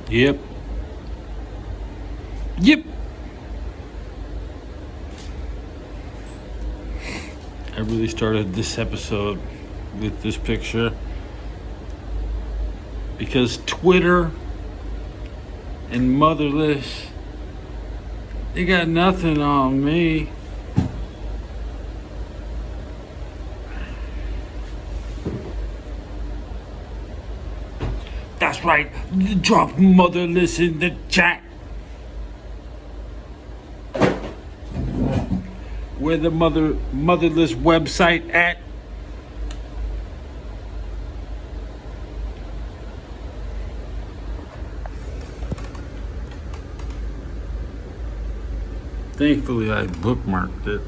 Yep. Yep. I really started this episode with this picture because Twitter and motherless, they got nothing on me. That's right, drop motherless in the chat. Where the motherless website at? Thankfully, I bookmarked it.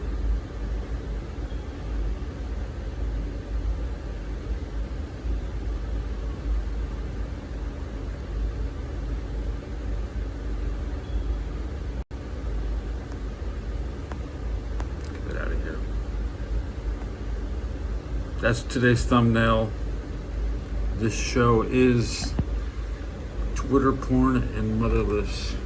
Get out of here. That's today's thumbnail. This show is Twitter porn and motherless.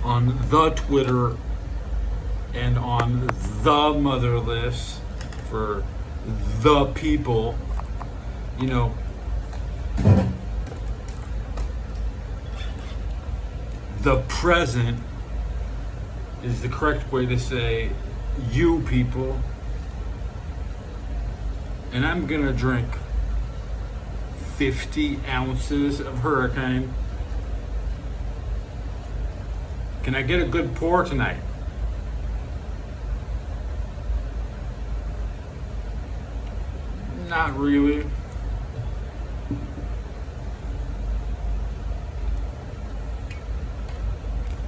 On the Twitter and on the motherless for the people, you know, the present is the correct way to say you people. And I'm gonna drink 50 ounces of Hurricane. Can I get a good pour tonight? Not really.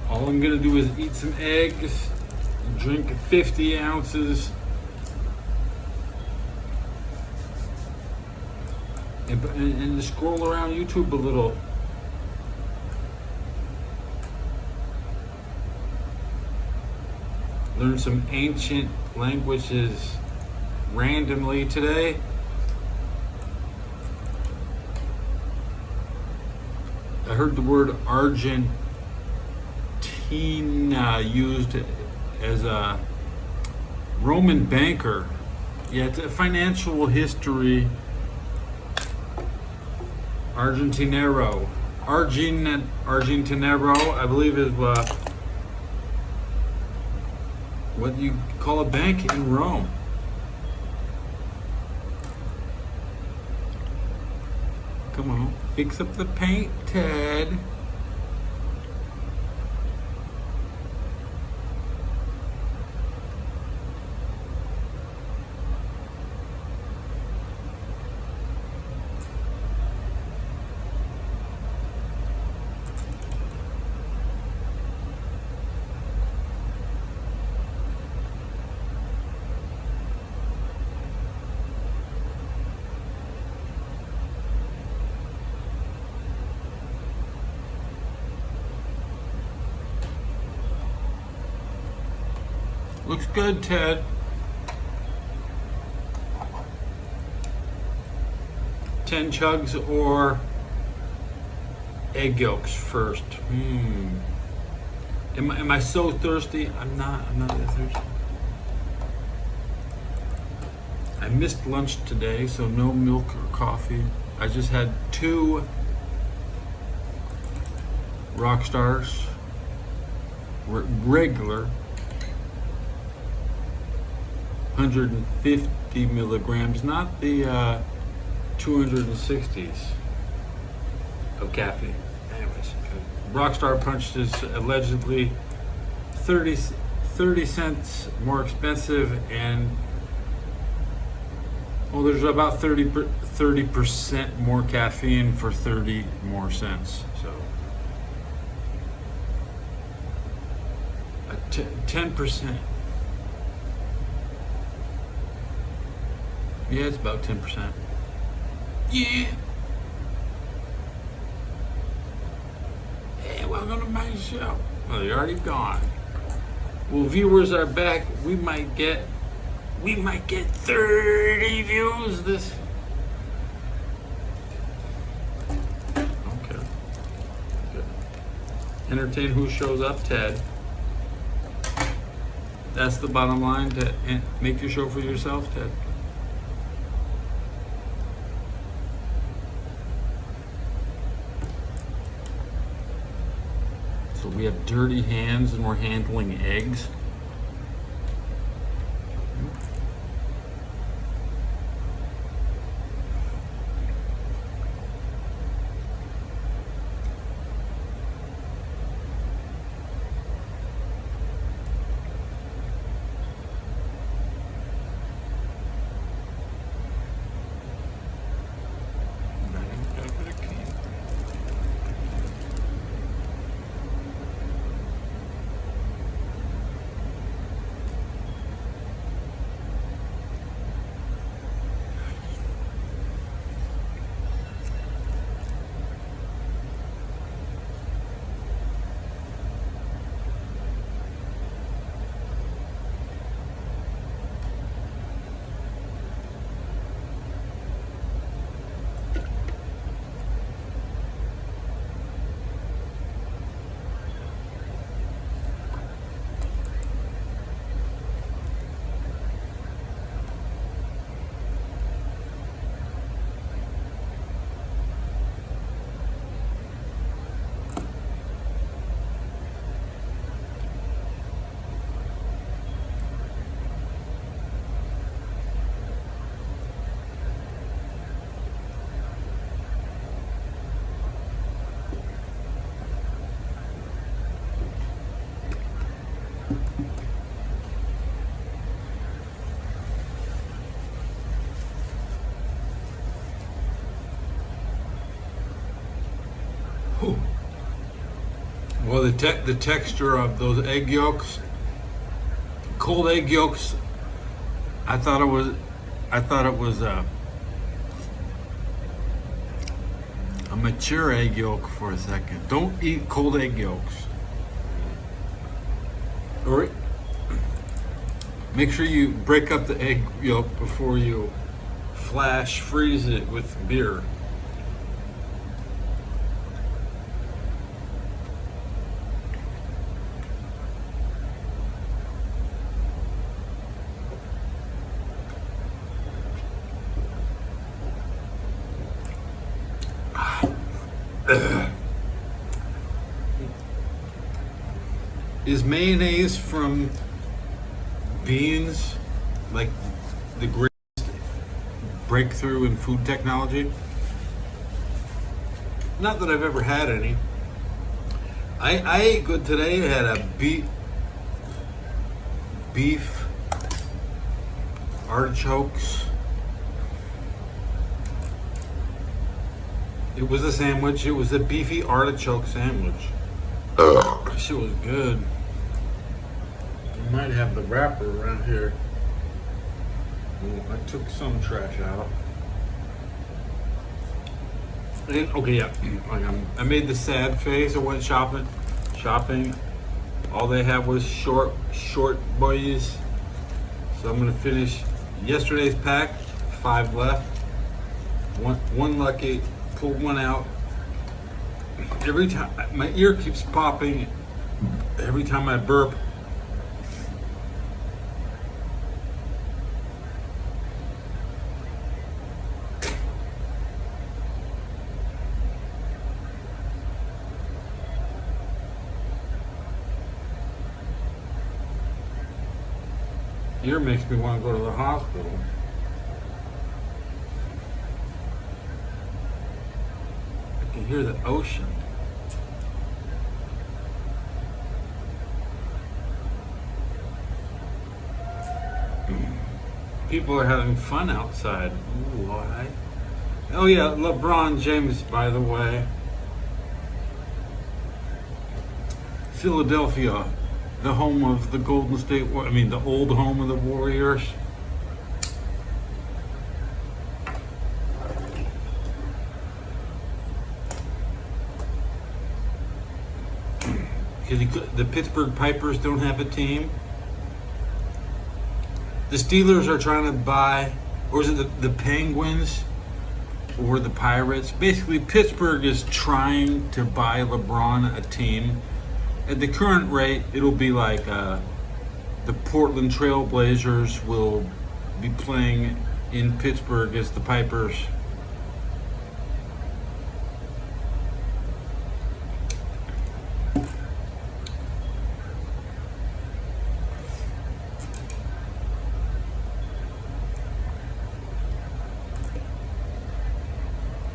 All I'm gonna do is eat some eggs, drink 50 ounces, and scroll around YouTube a little. Learn some ancient languages randomly today. I heard the word Argentina used as a Roman banker. Yeah, it's a financial history. Argentinero, I believe is what you call a bank in Rome. Come on, fix up the paint, Ted. Looks good, Ted. Ten chugs or egg yolks first. Am I so thirsty? I'm not that thirsty. I missed lunch today, so no milk or coffee. I just had 2 rock stars, regular, 150 milligrams, not the 260s of caffeine. Anyways, Rockstar Punch is allegedly 30 cents more expensive, and there's about 30% more caffeine for 30 more cents. So 10%. Yeah, it's about 10%. Yeah. Hey, welcome to my show. Oh, they're already gone. Well, viewers are back. We might get 30 views this. Okay. Good. Entertain who shows up, Ted. That's the bottom line. To make your show for yourself, Ted. So we have dirty hands and we're handling eggs. Well, the texture of those egg yolks, cold egg yolks, I thought it was a mature egg yolk for a second. Don't eat cold egg yolks. Or make sure you break up the egg yolk before you flash freeze it with beer. Is mayonnaise from beans like the greatest breakthrough in food technology? Not that I've ever had any. I ate good today. I had a beef artichokes. It was a sandwich. It was a beefy artichoke sandwich. That shit was good. I might have the wrapper around here. Oh, I took some trash out. And, okay, yeah. I made the sad face. I went shopping. All they had was short boys. So I'm gonna finish yesterday's pack. 5 left. One lucky. Pulled one out. Every time my ear keeps popping. Every time I burp. Ear makes me want to go to the hospital. I can hear the ocean. People are having fun outside. Ooh, all right. Oh yeah, LeBron James, by the way. Philadelphia, the home of the Golden State, the old home of the Warriors. because the Pittsburgh Pipers don't have a team. The Steelers are trying to buy, or is it the Penguins or the Pirates? Basically, Pittsburgh is trying to buy LeBron a team. At the current rate, it'll be like the Portland Trail Blazers will be playing in Pittsburgh as the Pipers.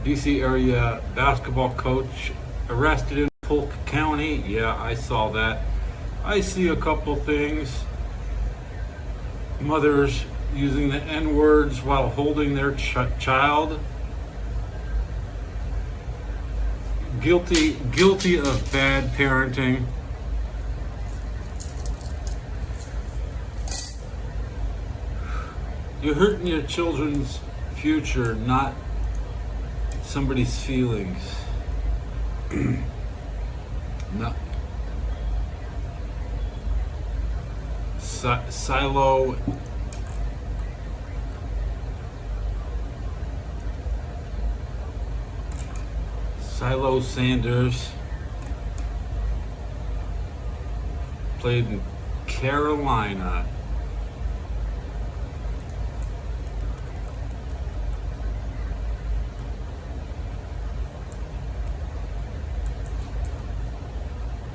DC area basketball coach arrested in Polk County. Yeah, I saw that. I see a couple things. Mothers using the N-words while holding their child. Guilty of bad parenting. You're hurting your children's future, not somebody's feelings. No. Silo Sanders played in Carolina.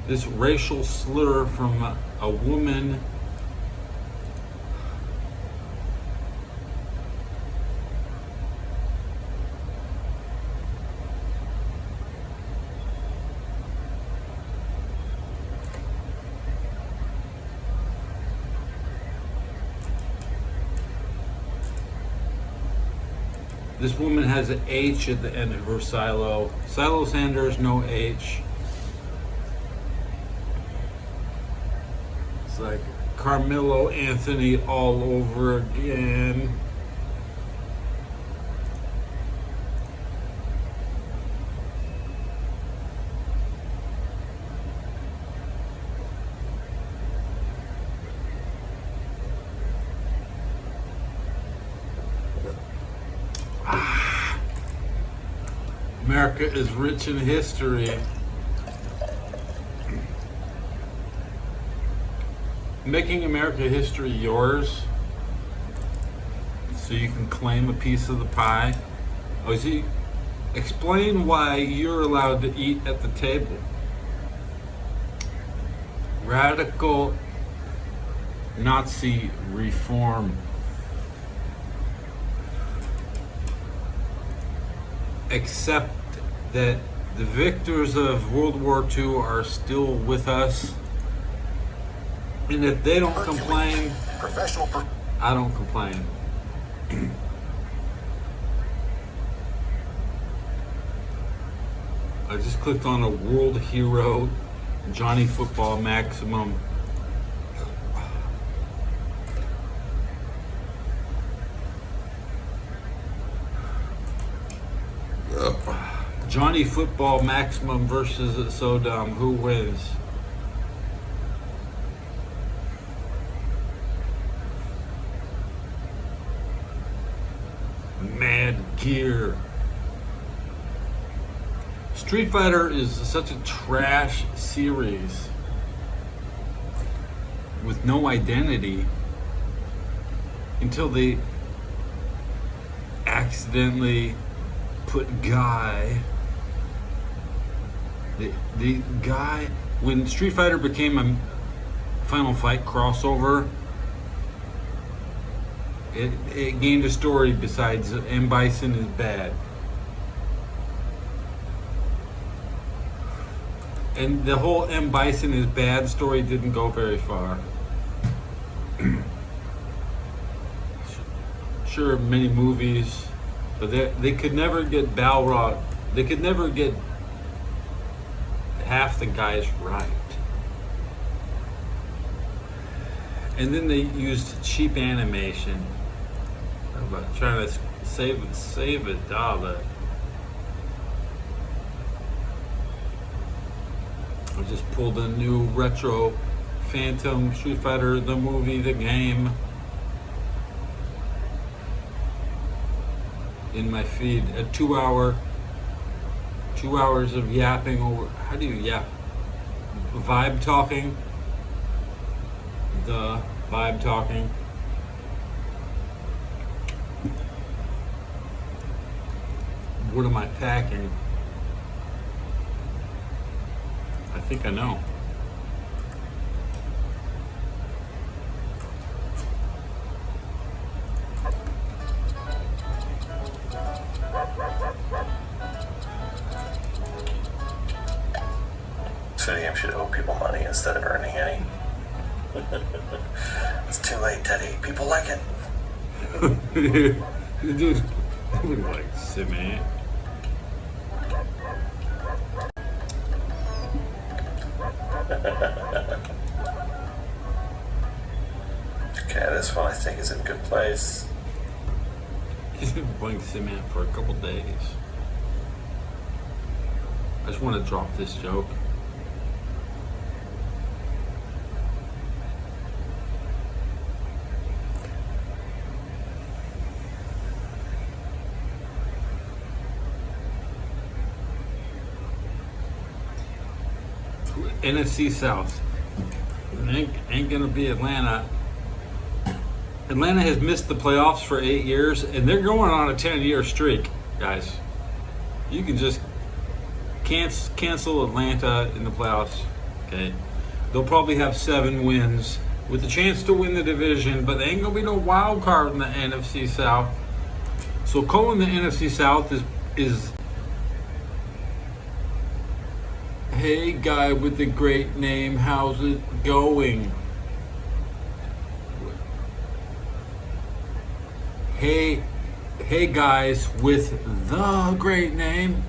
This racial slur from a woman This woman has an H at the end of her silo. Silo Sanders, no H. It's like Carmelo Anthony all over again. America is rich in history. Making America history yours so you can claim a piece of the pie. Oh, see, explain why you're allowed to eat at the table. Radical Nazi reform. Accept that the victors of World War II are still with us, and if they don't complain, I don't complain. I just clicked on a world hero, Johnny Football Maximum. Johnny Football Maximum versus Sodom. Who wins? Mad Gear. Street Fighter is such a trash series with no identity until they accidentally put Guy. The guy, when Street Fighter became a Final Fight crossover, it gained a story besides M. Bison is bad. And the whole M. Bison is bad story didn't go very far. Sure, many movies, but they could never get Balrog. They could never get half the guys right. And then they used cheap animation. How about trying to save a dollar? I just pulled a new retro Phantom Street Fighter, the movie, the game, in my feed. A 2 hours of yapping over. How do you yap? Vibe talking. The vibe talking. What am I packing? I think I know. Studio should owe people money instead of earning any. It's too late, Teddy. People like it. Dude, nobody likes it, man. Okay, this one I think is in a good place. He's been playing cement for a couple days. I just want to drop this joke. NFC South. Ain't gonna be Atlanta. Atlanta has missed the playoffs for 8 years, and they're going on a 10-year streak, guys. You can just cancel Atlanta in the playoffs. Okay, they'll probably have 7 wins with a chance to win the division, but there ain't gonna be no wild card in the NFC South. So calling the NFC South is hey guy with the great name, how's it going? Hey guys with the great name.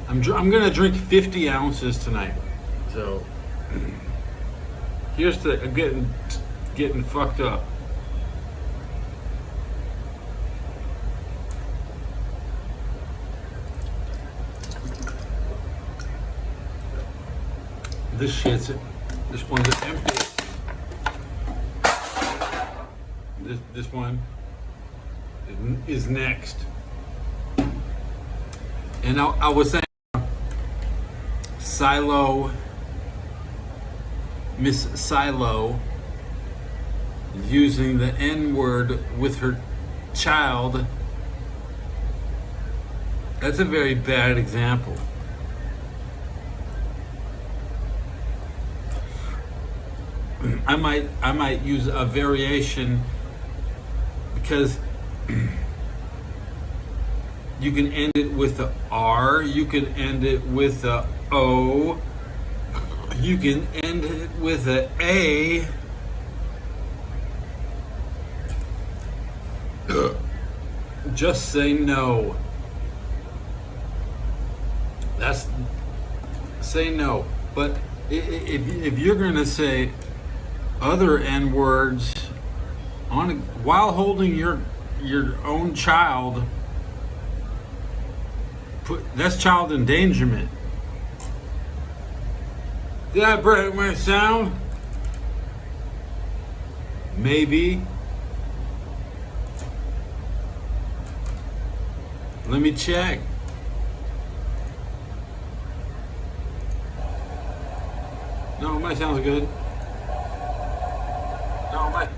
I'm gonna drink 50 ounces tonight. So here's to getting fucked up. This one's empty. This one is next. And I was saying, Miss Silo, using the N-word with her child. That's a very bad example. I might use a variation, because you can end it with a R, you can end it with a O, you can end it with a A. Just say no. Say no. But if you're gonna say other N words while holding your own child, that's child endangerment. Did I break my sound? Maybe. Let me check. No, my sounds good. No, my.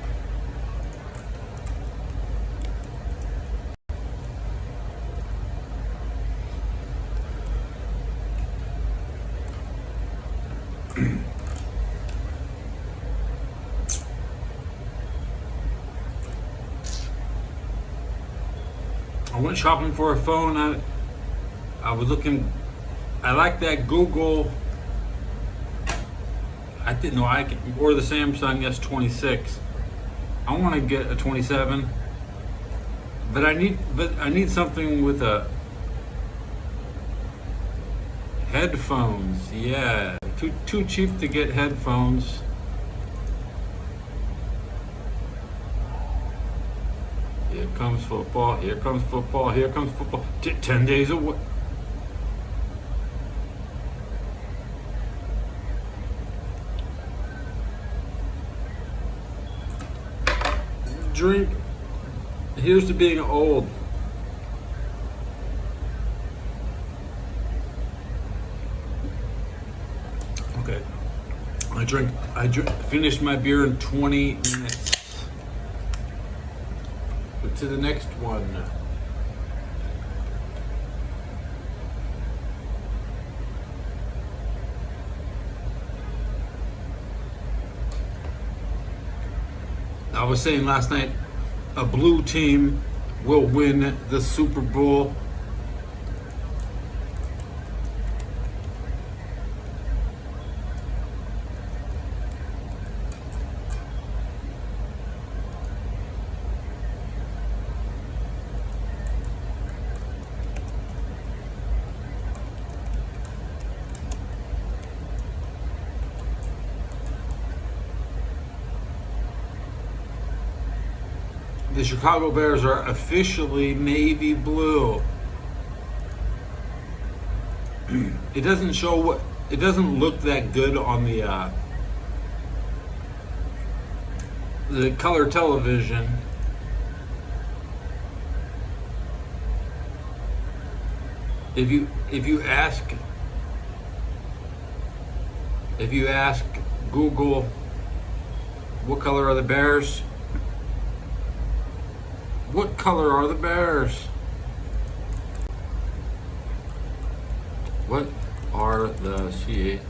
I went shopping for a phone. I was looking. I like that Google. I didn't know or the Samsung S26. I want to get a 27, but I need something with a headphones. Yeah, too cheap to get headphones. Here comes football. Here comes football. Here comes football. 10 days away. Drink. Here's to being old. Okay. Finished my beer in 20 minutes. But to the next one. I was saying last night, a blue team will win the Super Bowl. The Chicago Bears are officially navy blue. It doesn't show what. It doesn't look that good on the color television. If you ask Google what color are the Bears. What color are the Bears? What are the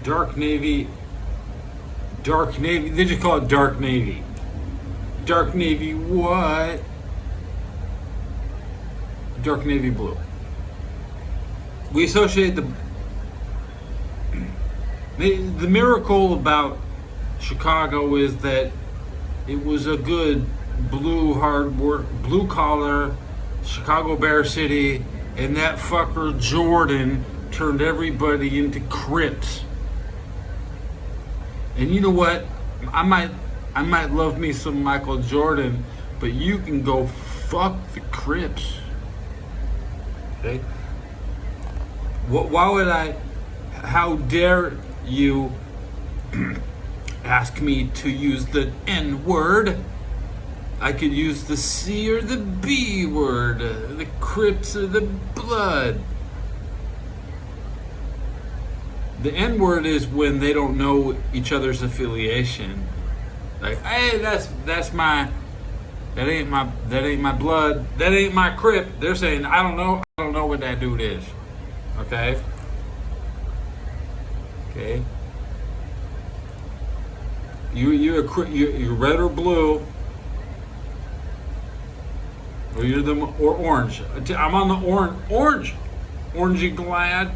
dark navy? Dark navy. They just call it dark navy. Dark navy what? Dark navy blue. We associate the miracle about Chicago is that it was a good blue hard work, blue collar Chicago Bear City, and that fucker Jordan turned everybody into Crips. And you know what? I might love me some Michael Jordan, but you can go fuck the Crips. Okay? Why would I? How dare you ask me to use the N word? I could use the C or the B word, the Crips or the Blood. The N word is when they don't know each other's affiliation. Like, hey, that ain't my blood, that ain't my Crip. They're saying, I don't know what that dude is. Okay? Okay. You're red or blue, or or orange. I'm on the orange, orangey glad.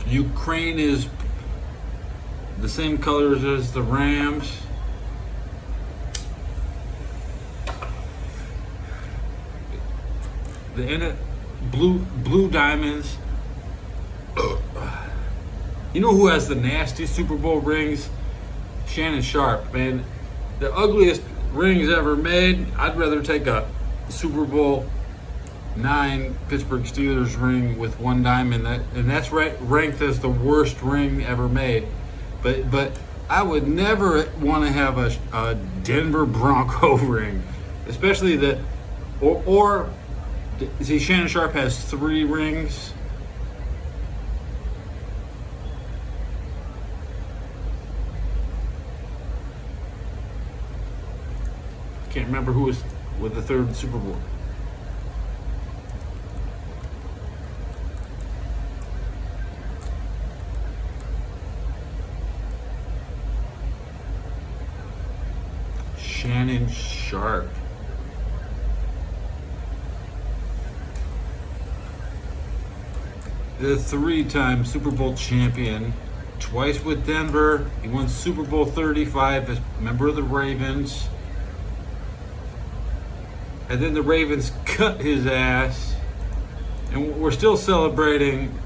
Ukraine is the same colors as the Rams. The blue diamonds. You know who has the nasty Super Bowl rings? Shannon Sharp, man. The ugliest rings ever made. I'd rather take a Super Bowl 9 Pittsburgh Steelers ring with one diamond, and that's ranked as the worst ring ever made. But I would never want to have a Denver Bronco ring, especially see, Shannon Sharp has 3 rings. Can't remember who was with the 3rd Super Bowl. Shannon Sharp. The 3-time Super Bowl champion, twice with Denver. He won Super Bowl 35 as a member of the Ravens. And then the Ravens cut his ass and we're still celebrating.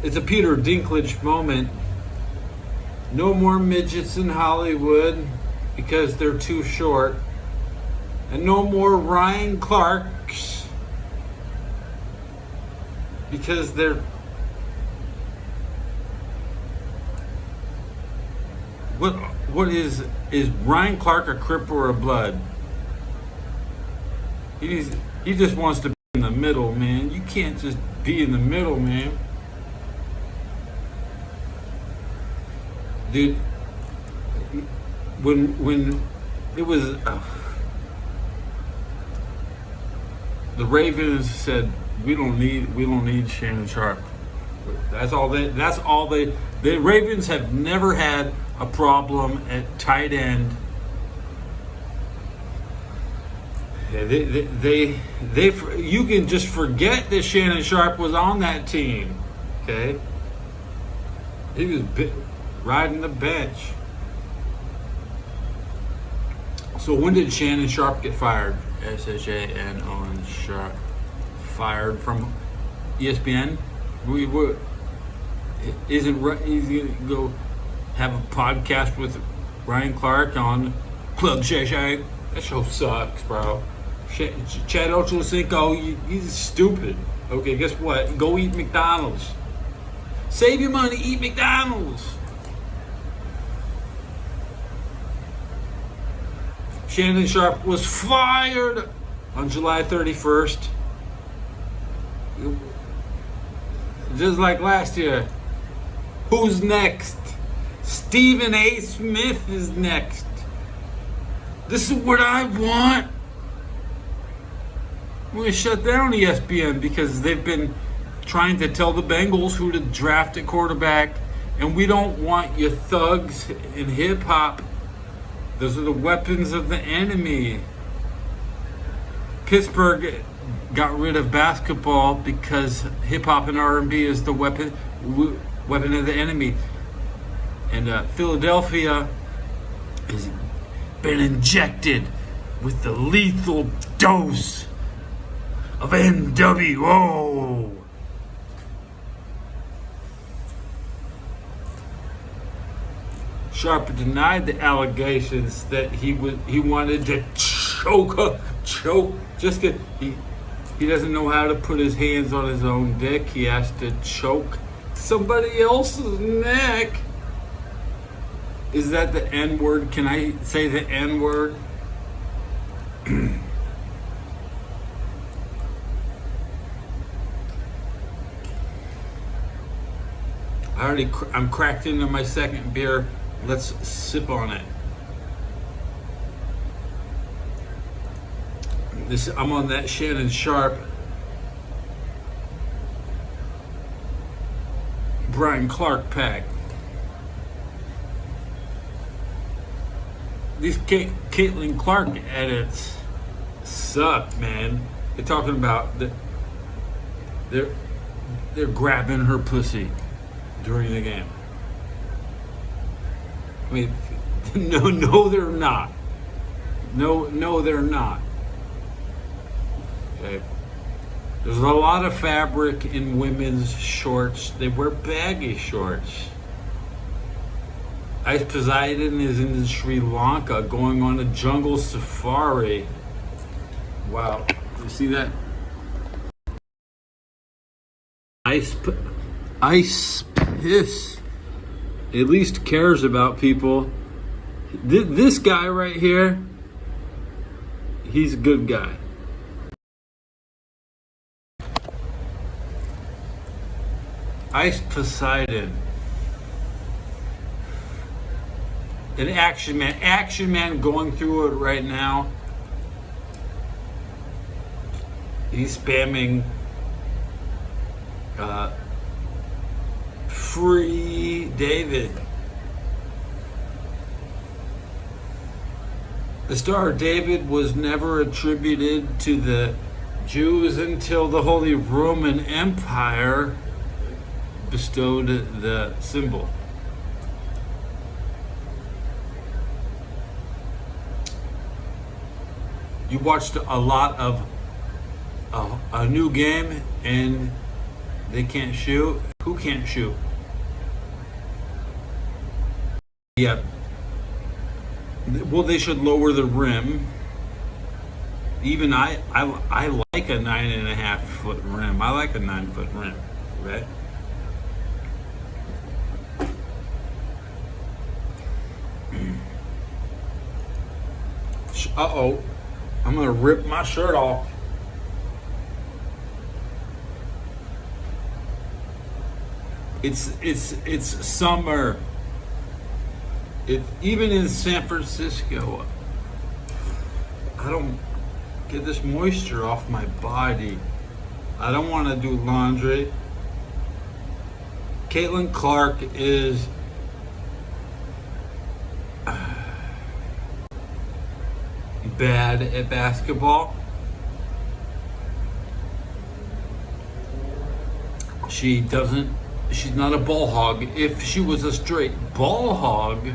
It's a Peter Dinklage moment. No more midgets in Hollywood because they're too short. And no more Ryan Clarks because they're what is Ryan Clark a Crip or a Blood? He just wants to be in the middle, man. You can't just be in the middle, man. Dude, when it was the Ravens said we don't need Shannon Sharp. That's all they. The Ravens have never had a problem at tight end. They you can just forget that Shannon Sharp was on that team. Okay, he was riding the bench. So when did Shannon Sharp get fired? SHANN Sharp fired from ESPN. Isn't he's gonna go have a podcast with Ryan Clark on Club Shay Shay? That show sucks, bro. Chad Ochocinco, he's stupid. Okay, guess what? Go eat McDonald's. Save your money, eat McDonald's. Shannon Sharp was fired on July 31st. Just like last year. Who's next? Stephen A. Smith is next. This is what I want. We're going to shut down ESPN because they've been trying to tell the Bengals who to draft at quarterback, and we don't want your thugs in hip-hop. Those are the weapons of the enemy. Pittsburgh got rid of basketball because hip-hop and R&B is the weapon of the enemy. And Philadelphia has been injected with the lethal dose of NWO. Sharp denied the allegations that he wanted to choke. Just that he doesn't know how to put his hands on his own dick. He has to choke somebody else's neck. Is that the N-word? Can I say the N-word? I'm cracked into my second beer. Let's sip on it. I'm on that Shannon Sharp, Brian Clark pack. These Caitlin Clark edits suck, man. They're talking about they're grabbing her pussy during the game. I mean, no, they're not. No, they're not. Okay. There's a lot of fabric in women's shorts. They wear baggy shorts. Ice Poseidon is in Sri Lanka going on a jungle safari. Wow. You see that? Ice Piss at least cares about people. This guy right here, he's a good guy. Ice Poseidon. An action man going through it right now. He's spamming free David. The Star of David was never attributed to the Jews until the Holy Roman Empire bestowed the symbol. You watched a lot of a new game and they can't shoot. Who can't shoot? Yeah. Well, they should lower the rim. Even I like a 9.5 foot rim. I like a 9 foot rim. Right? Uh-oh. I'm gonna rip my shirt off. It's summer. It even in San Francisco. I don't get this moisture off my body. I don't want to do laundry. Caitlin Clark is bad at basketball. She's not a ball hog. If she was a straight ball hog,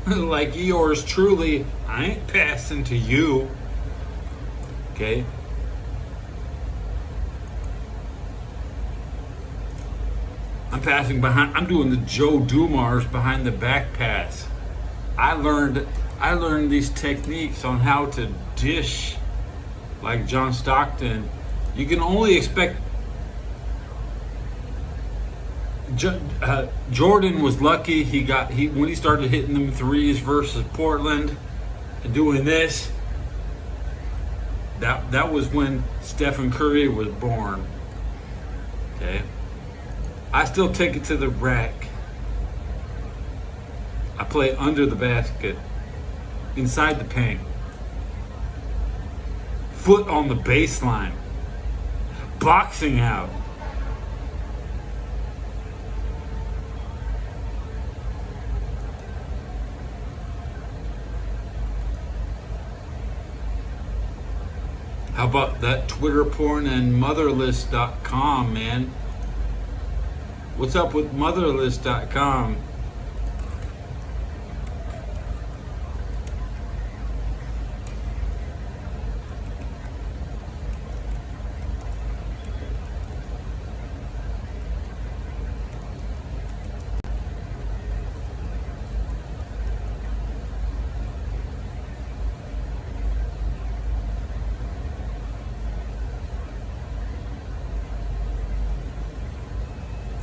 like yours truly, I ain't passing to you. Okay? I'm passing behind. I'm doing the Joe Dumars behind the back pass. I learned these techniques on how to dish like John Stockton. You can only expect. Jordan was lucky. He when he started hitting them threes versus Portland and doing this. That was when Stephen Curry was born. Okay. I still take it to the rack. I play under the basket, inside the paint, foot on the baseline, boxing out. How about that Twitter porn and motherless.com, man? What's up with motherless.com?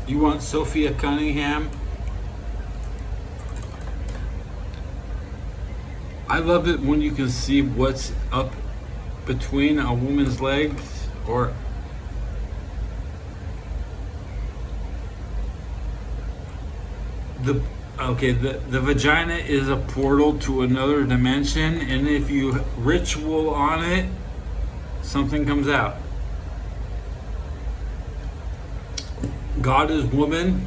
You want Sophia Cunningham? I love it when you can see what's up between a woman's legs, or the vagina is a portal to another dimension, and if you ritual on it, something comes out. God is woman.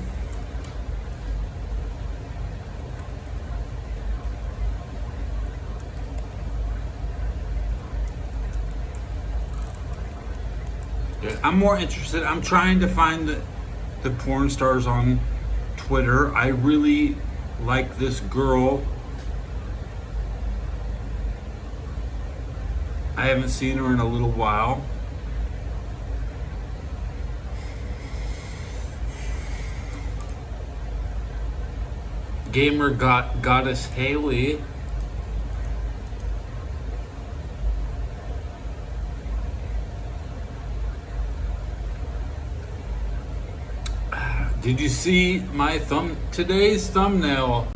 I'm more interested. I'm trying to find the porn stars on Twitter. I really like this girl. I haven't seen her in a little while. Gamer Goddess Haley. Did you see my today's thumbnail?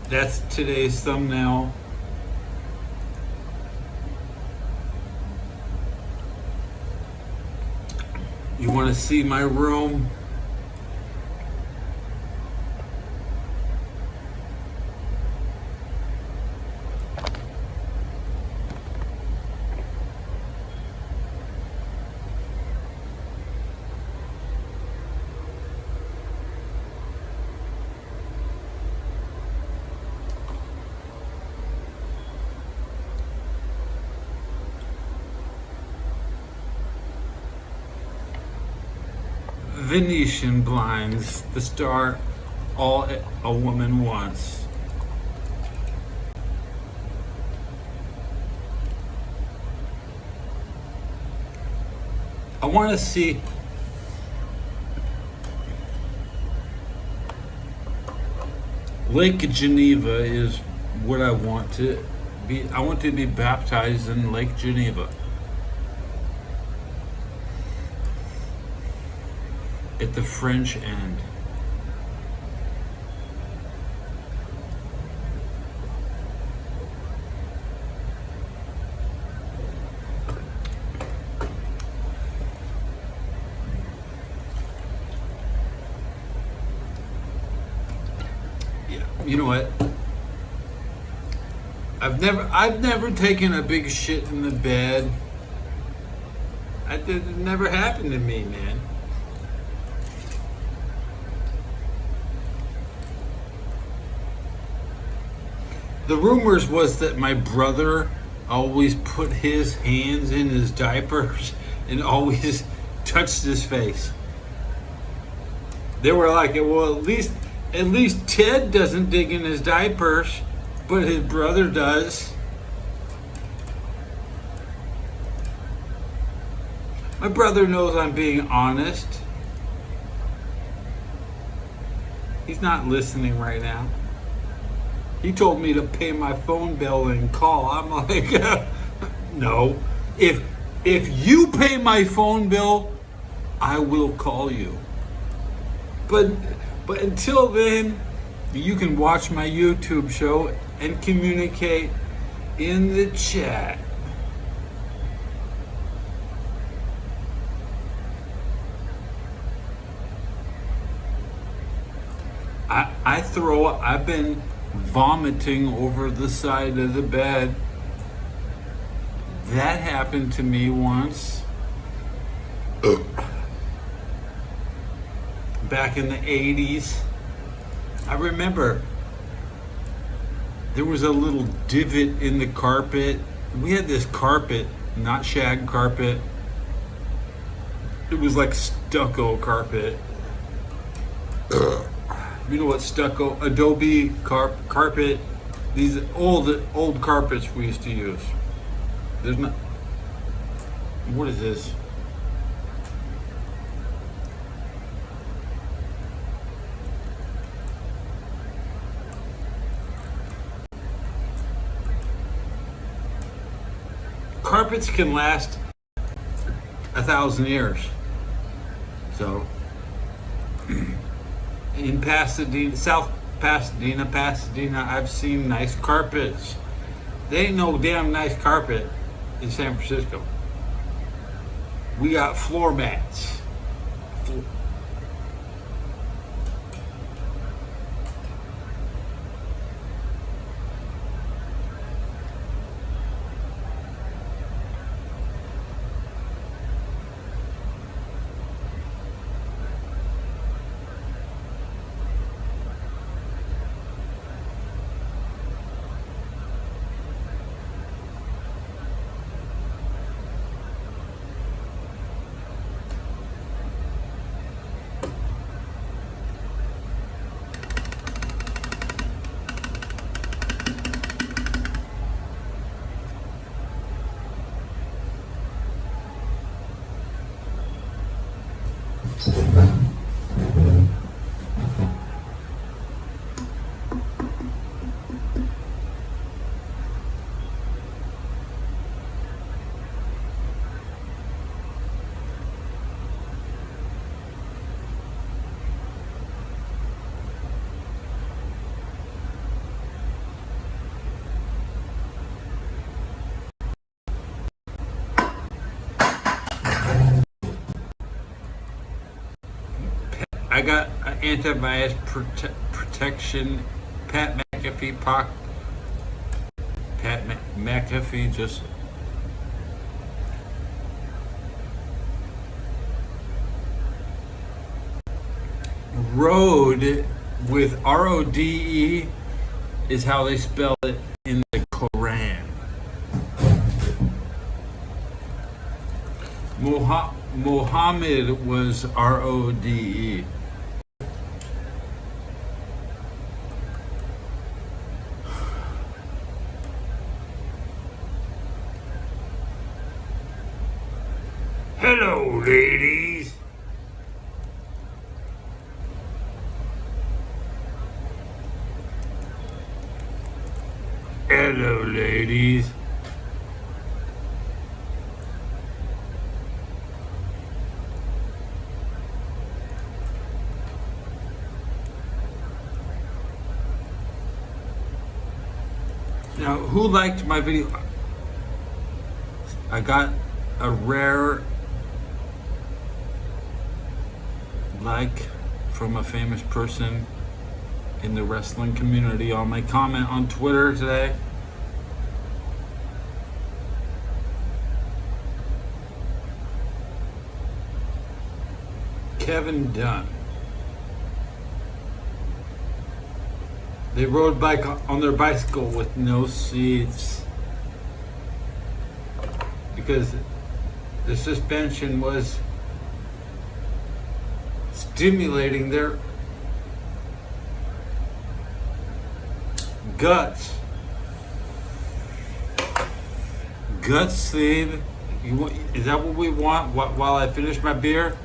That's today's thumbnail. You want to see my room? Venetian blinds, the star all a woman wants. I want to see Lake Geneva is what I want to be. I want to be baptized in Lake Geneva. At the French end. Yeah, you know what? I've never taken a big shit in the bed. It never happened to me, man. The rumors was that my brother always put his hands in his diapers and always touched his face. They were like, well, at least Ted doesn't dig in his diapers, but his brother does. My brother knows I'm being honest. He's not listening right now. He told me to pay my phone bill and call. I'm like, no. If you pay my phone bill, I will call you. But until then, you can watch my YouTube show and communicate in the chat. I've been vomiting over the side of the bed. That happened to me once. Back in the 80s. I remember there was a little divot in the carpet. We had this carpet, not shag carpet. It was like stucco carpet. You know what stucco, adobe carpet, these old carpets we used to use. There's not, what is this? Carpets can last 1,000 years. So, in Pasadena, South Pasadena, I've seen nice carpets. There ain't no damn nice carpet in San Francisco. We got floor mats. I got antivirus protection. Pat McAfee just Rode with RODE is how they spell it in the Quran. Mohammed was Rode. Hello, ladies. Hello, ladies. Now, who liked my video? I got a rare like from a famous person in the wrestling community on my comment on Twitter today. Kevin Dunn. They rode bike on their bicycle with no seats because the suspension was stimulating their guts. Guts, Steve. Is that what we want while I finish my beer?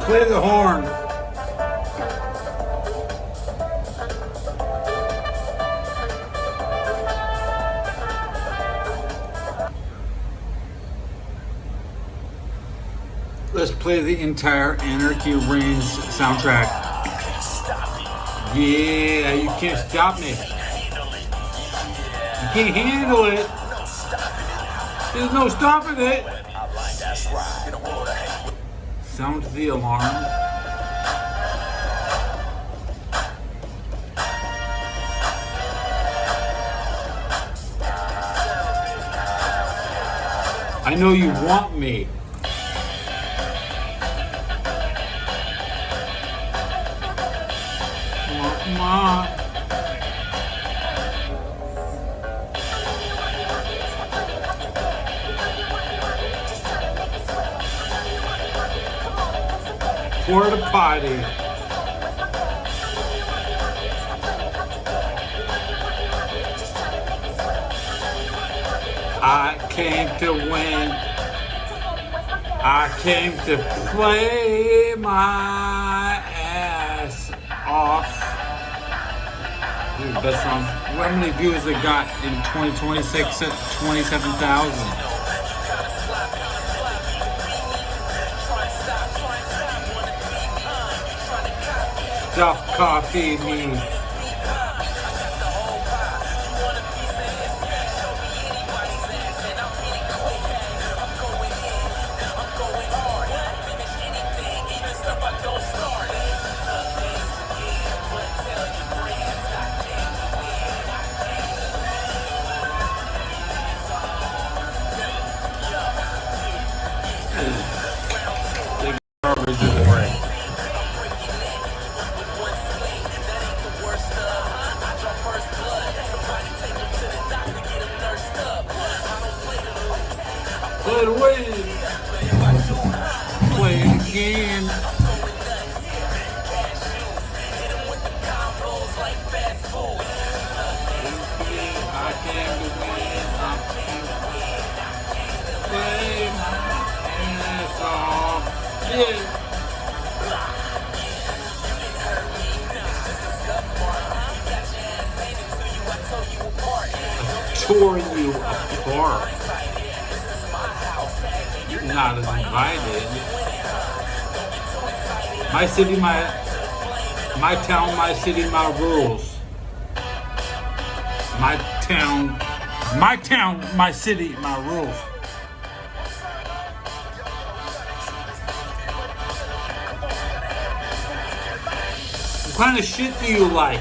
Play the horn. Let's play the entire Anarchy Reigns soundtrack. Yeah, you can't stop me. You can't handle it. There's no stopping it. Sound the alarm. I know you want me. Come on. Porta potty. I came to win. I came to play my ass off. This is the best song. How many views it got in 2026 at 27,000? Just copy me. Garbage is great. Play it away. Play it again. I can't win. Play my ass off. Yeah. Tore you apart. You're not invited. My city, my town, my city, my rules. My town, my city, my rules. What kind of shit do you like?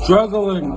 Struggling.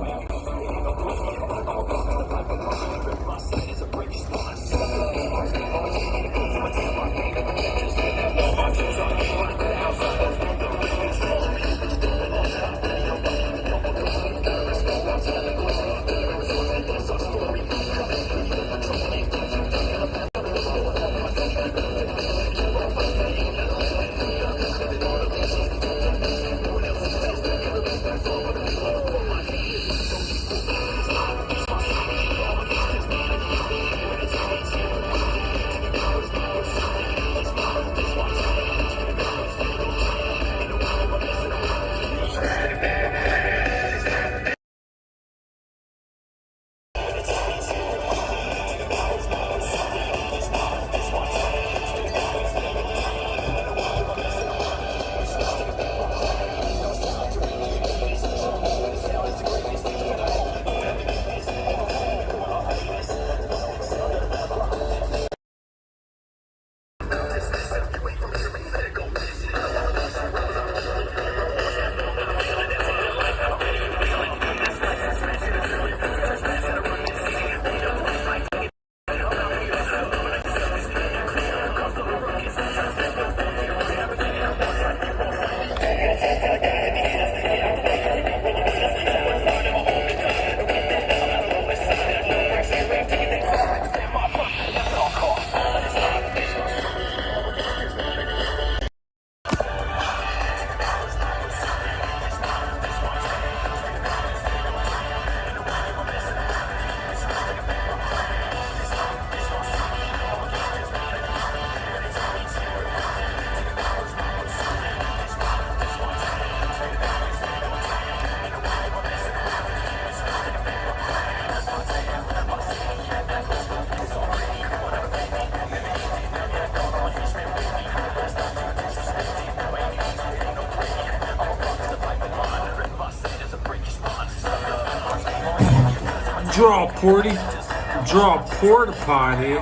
Draw a porta potty.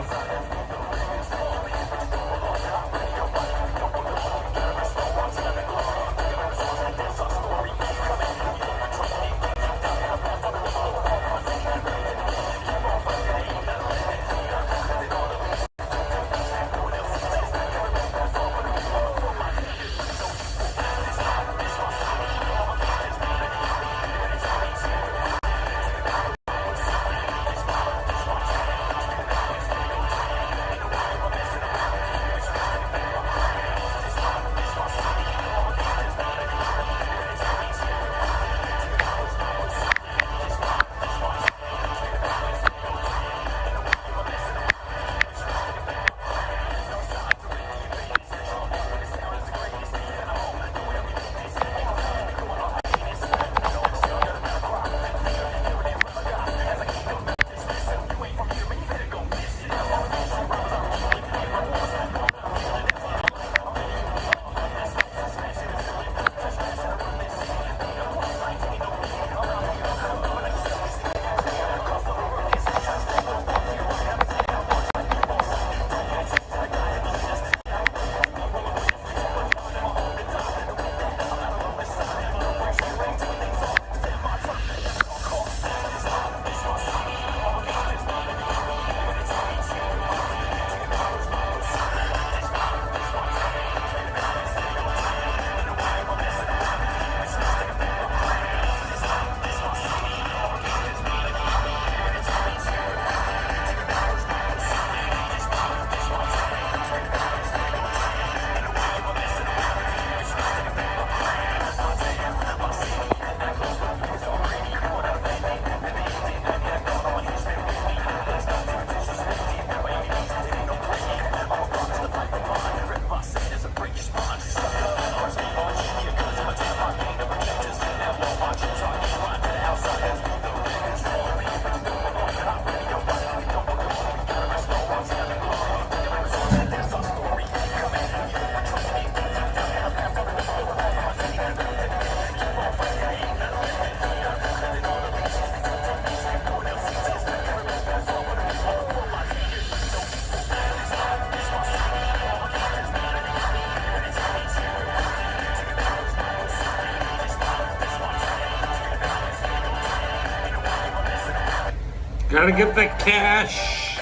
Gotta get the cash.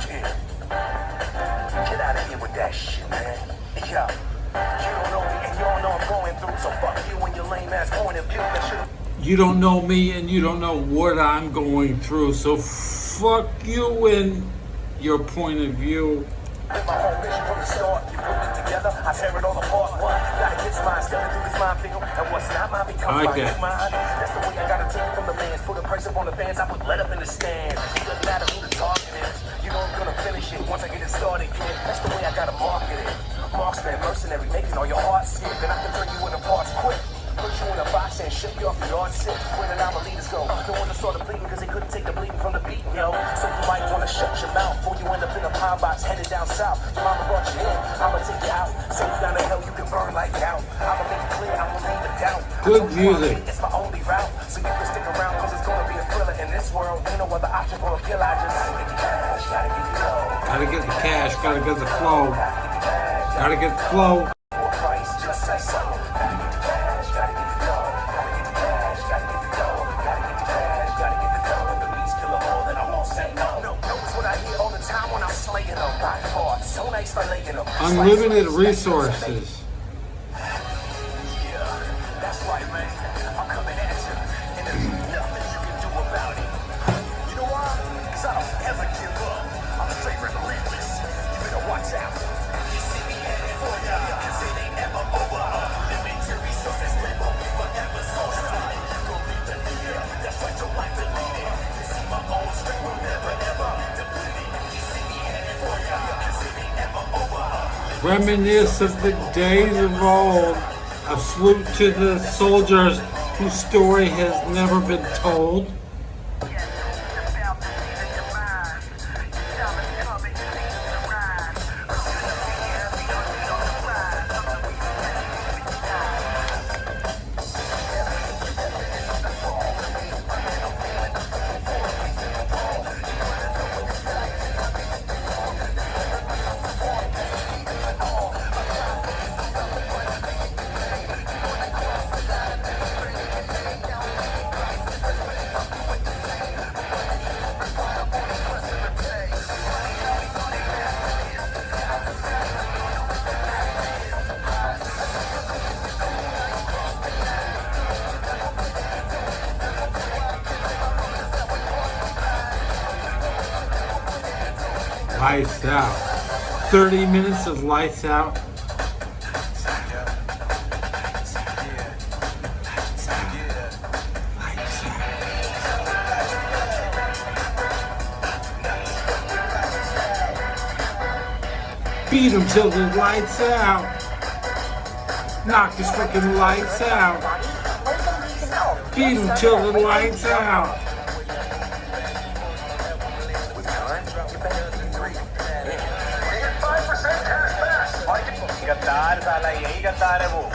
Get out of here with that shit, man. Yo, you don't know me and you don't know I'm going through, so fuck you and your lame ass point of view. That shit. You don't know me and you don't know what I'm going through, so fuck you and your point of view. With my whole mission from the start, you put it together, I tear it all apart. One, gotta get mine, stepping through this minefield, and what's not mine becomes I like mine. that. Mine. That's the way I gotta take it from the lands. Put a price up on the fans, I put lead up in the stand. It doesn't matter who the target is, you know I'm gonna finish it once I get it started, kid. That's the way I gotta market it. Marksman, mercenary, making all your heart sick, then I can turn you into parts quick. Put you in a box and ship you off the yard sick. Where the leaders go? The one that started bleeding because they couldn't take the bleeding from the beat, yo. So you might want to shut your mouth before you end up in a pine box headed down south. Your mama brought you in, I'ma take you out. Send you down to hell, you can burn like hell. I'ma make it clear, I won't leave it down. Good music. It's my only route, so you can stick around because it's gonna be a thriller in this world. Ain't no other option for a kill. I just gotta get the cash, gotta get the dough. Gotta get the cash, gotta get the flow. Gotta get the flow. Unlimited resources. That's right, man. I'm coming at you, and there's nothing you can do about it. You know why? Because I don't ever give up. I'm straight relentless. You better watch out. You see me headed for ya, because it ain't ever over. Limited resources live on me forever, so strong. Go lead the leader. That's right, your life to lead it. You see my own strength will never ever deplete it. You see me headed for ya, because it ain't ever over. Reminisce of the days of old. A salute to the soldiers whose story has never been told. Lights out. 30 minutes of lights out. Beat him till the lights out. Knock his freaking lights out. Beat him till the lights out. गद्दार साला यही गद्दार है वो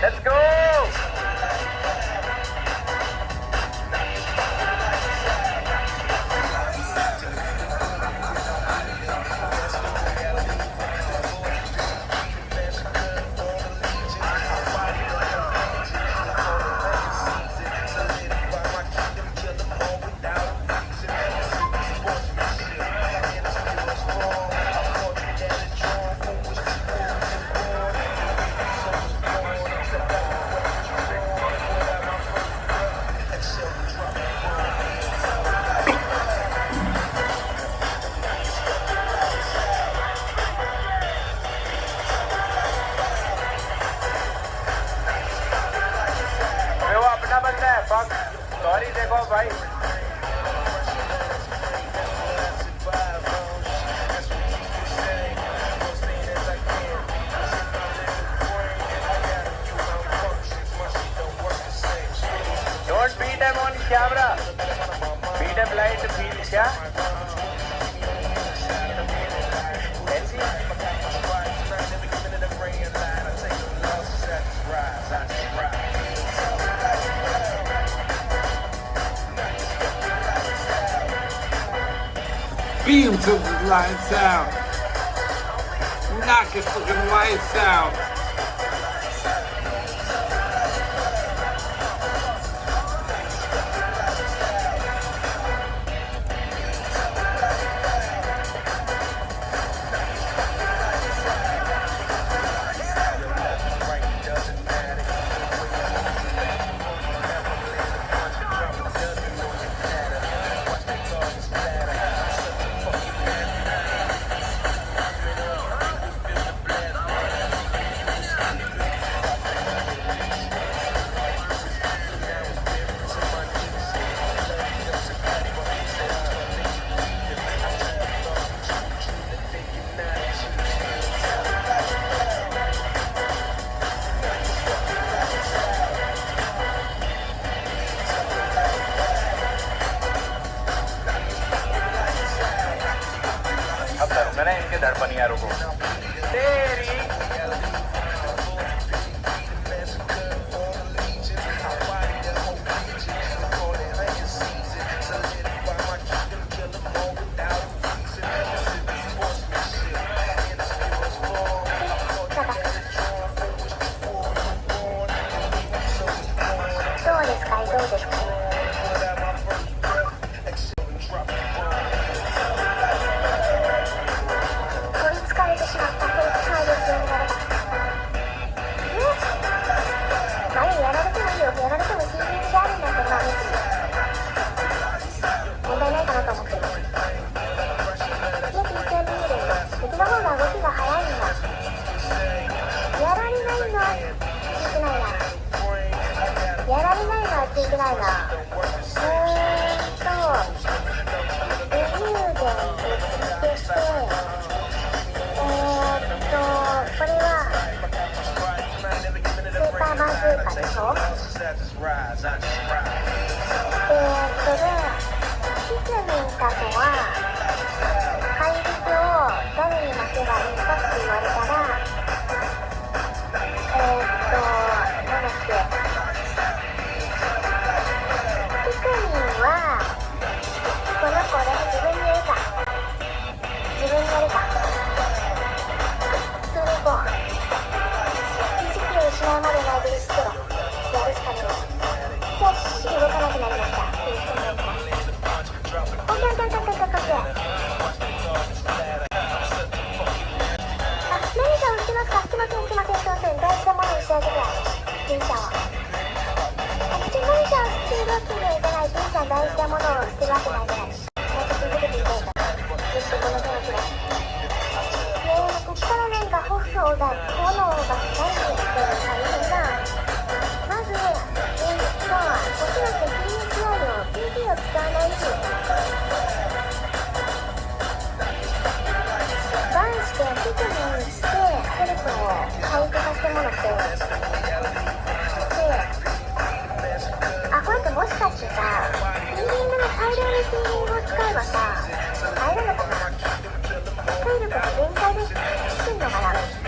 Let's go! Sorry देखो भाई Don't beat them on camera. Beat them blind to feel क्या Beat him till the lights out. Knock his freaking lights out. मैंने इनके धड़पनियारों को तेरी な大事なものを捨てるわけないぐらいもっと続けていこうとずっとこの気持ちがこっからなんか炎が何って大変なまずおそらく PSI を PP を使わないバンしてピクミンしてヘルプを回復させてもらってこれってもしかしてさヒーリングの大量にヒーリングを使えばさ入るのかな体力が全開できるのかな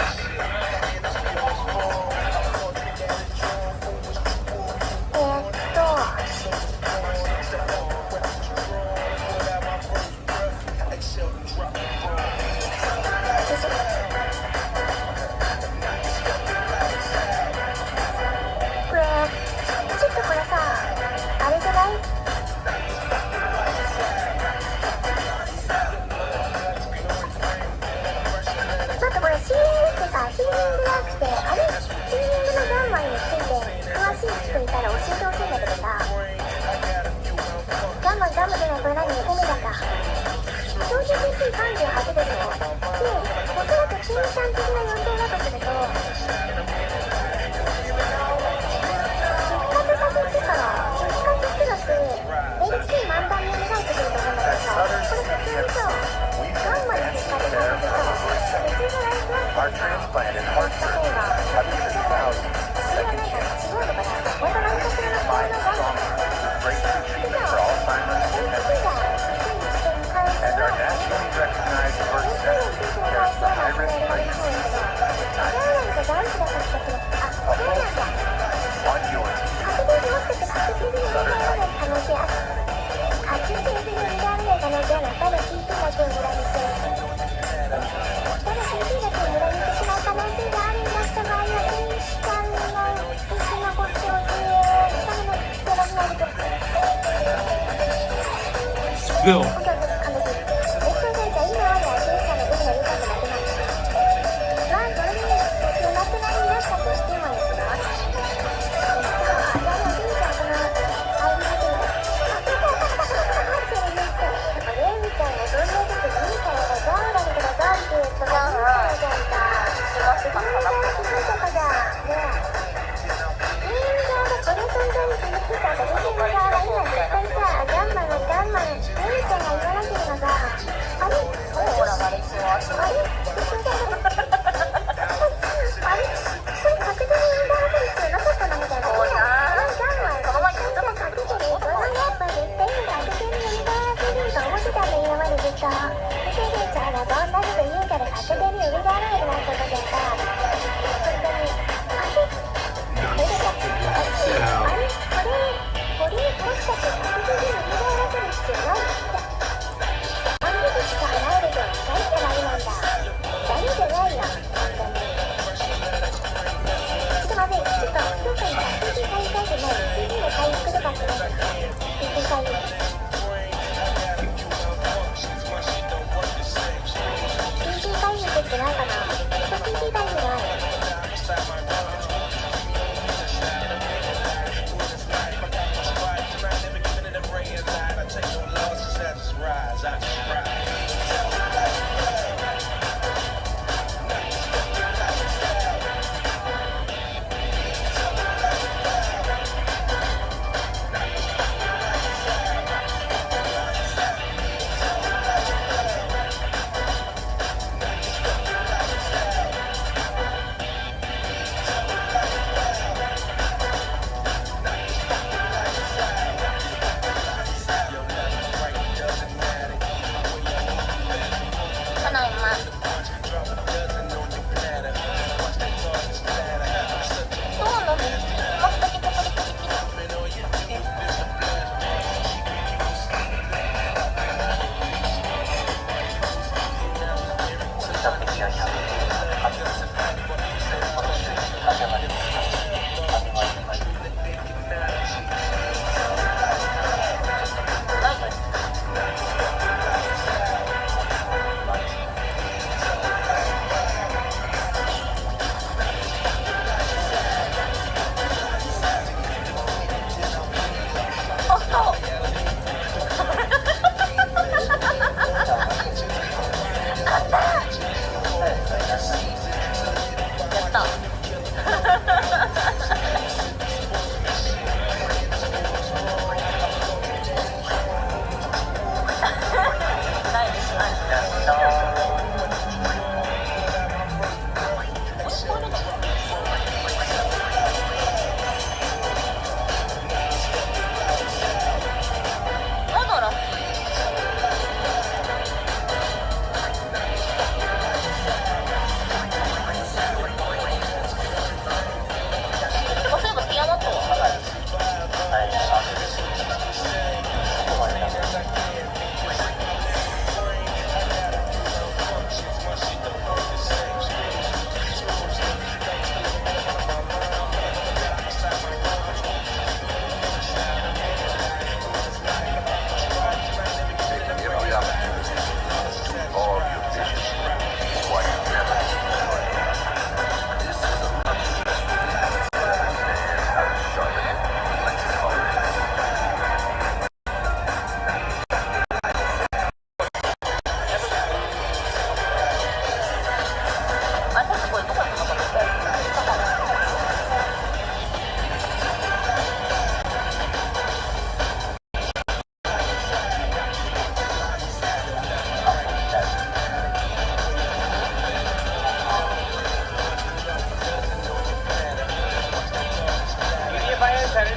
Bill.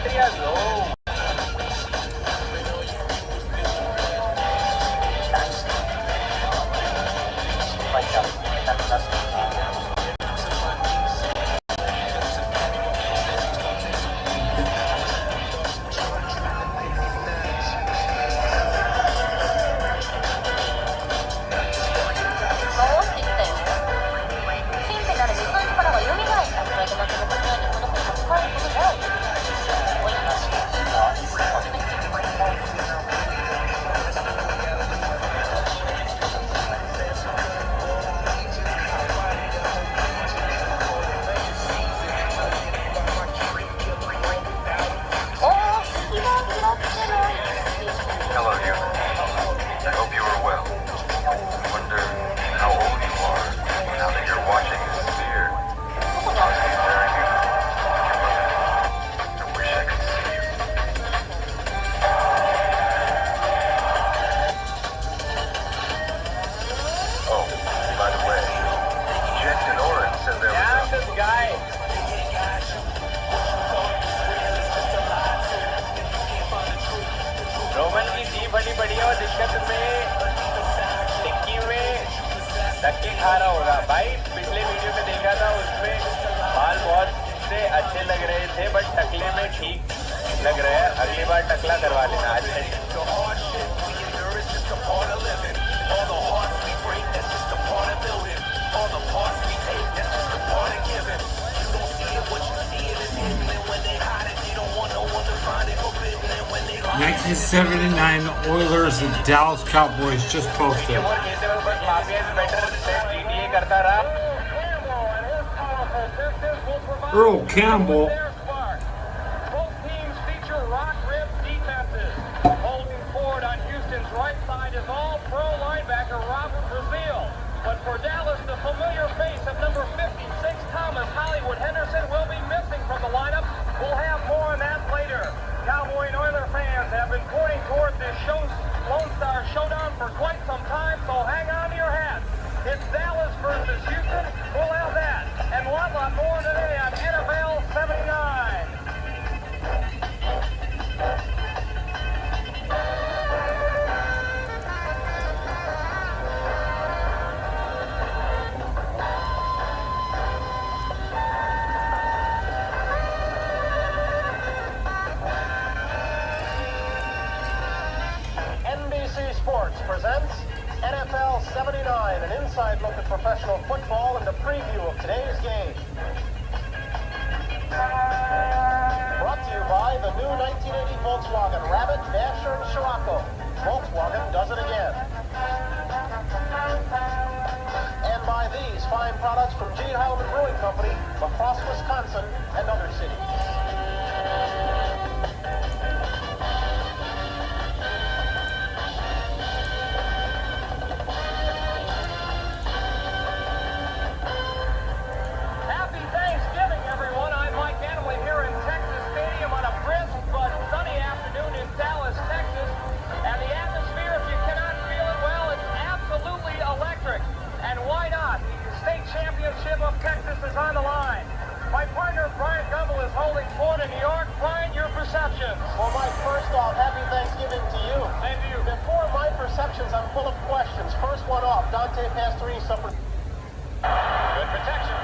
battery is low. Hello, human. I hope you are well. I wonder how old you are now that you're watching this sphere. Must be very beautiful. I wish I could see you. Oh, by the way, Jet and Oren said there Damn was this guy. Roman की jeep बड़ी पड़ी है और दिक्कत में टिक्की में धक्के खा रहा होगा भाई। पिछले वीडियो में देखा था, उसमें बाल बहुत से अच्छे लग रहे थे बट टकले में ठीक लग रहा है। अगली बार टकला करवा लेना। Nineteen 1979 Oilers and Dallas Cowboys just posted. Earl Campbell. Both teams feature rock-ribbed defenses. Holding forward on Houston's right side is all-pro linebacker Robert Brazil. But for Dallas, the familiar face of number 56, Thomas Hollywood Henderson, will be missing from the lineup. We'll have more on that later. Cowboy and Oiler fans have been pointing toward this Lone Star Showdown for quite some time, so hang on to your hats. It's Dallas versus Houston. We'll have that and one lot more today on NFL 79. NBC Sports presents NFL 79, an inside look at professional football and a preview of today's game. Brought to you by the new 1980 Volkswagen Rabbit, Dasher, and Scirocco. Volkswagen does it again. And by these fine products from G. Heilman Brewing Company, across Wisconsin and other cities. Happy Thanksgiving, everyone. I'm Mike Antley here in Texas Stadium on a brisk but sunny afternoon in Dallas, Texas. And the atmosphere, if you cannot feel it, well, it's absolutely electric. And why not? The state championship of Texas is on the line. My partner, Brian Gumbel, is holding court in New York. Brian, your perceptions. Well, Mike, first off, happy Thanksgiving to you. Same to you. Before my perceptions, I'm full of questions. First one off, Dante Pastorini suffered. Good protection.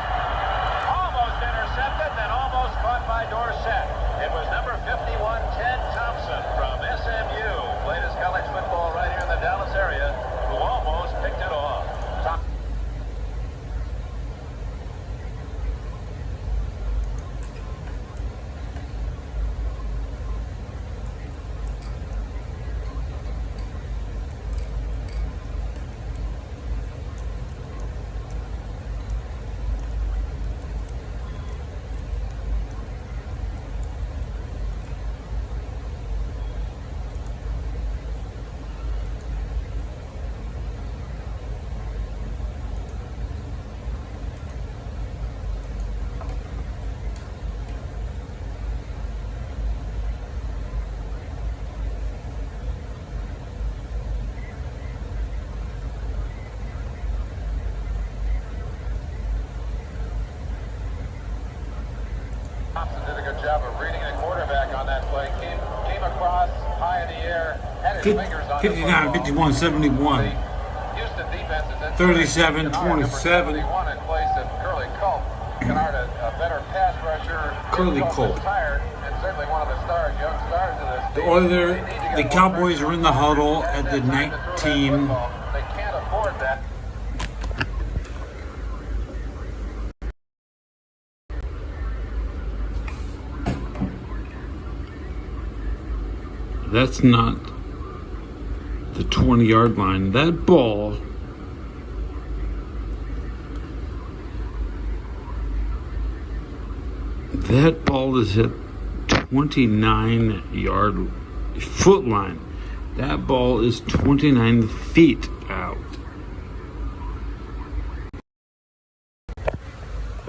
Almost intercepted, then almost caught by Dorsett. It was number 51, Ted Thompson from SMU. Played his college football right here in the Dallas area, who almost picked it off. Thompson did a good job of reading the quarterback on that play. Came across high in the air, had his fingers on the 59, football. 51, 71. The Houston defense is in 37, Kennard, number 27. 71 in place of Curly Culp. Kennard, a better pass rusher. Curly Culp. Retired, and certainly one of the stars, young stars of this The team. Oilers, They need to get the more Cowboys pressure are in the on huddle defense at the that time to throw that 19. football. They can't afford that. That's not the 20-yard line. That ball is at 29-yard foot line. That ball is 29 feet out.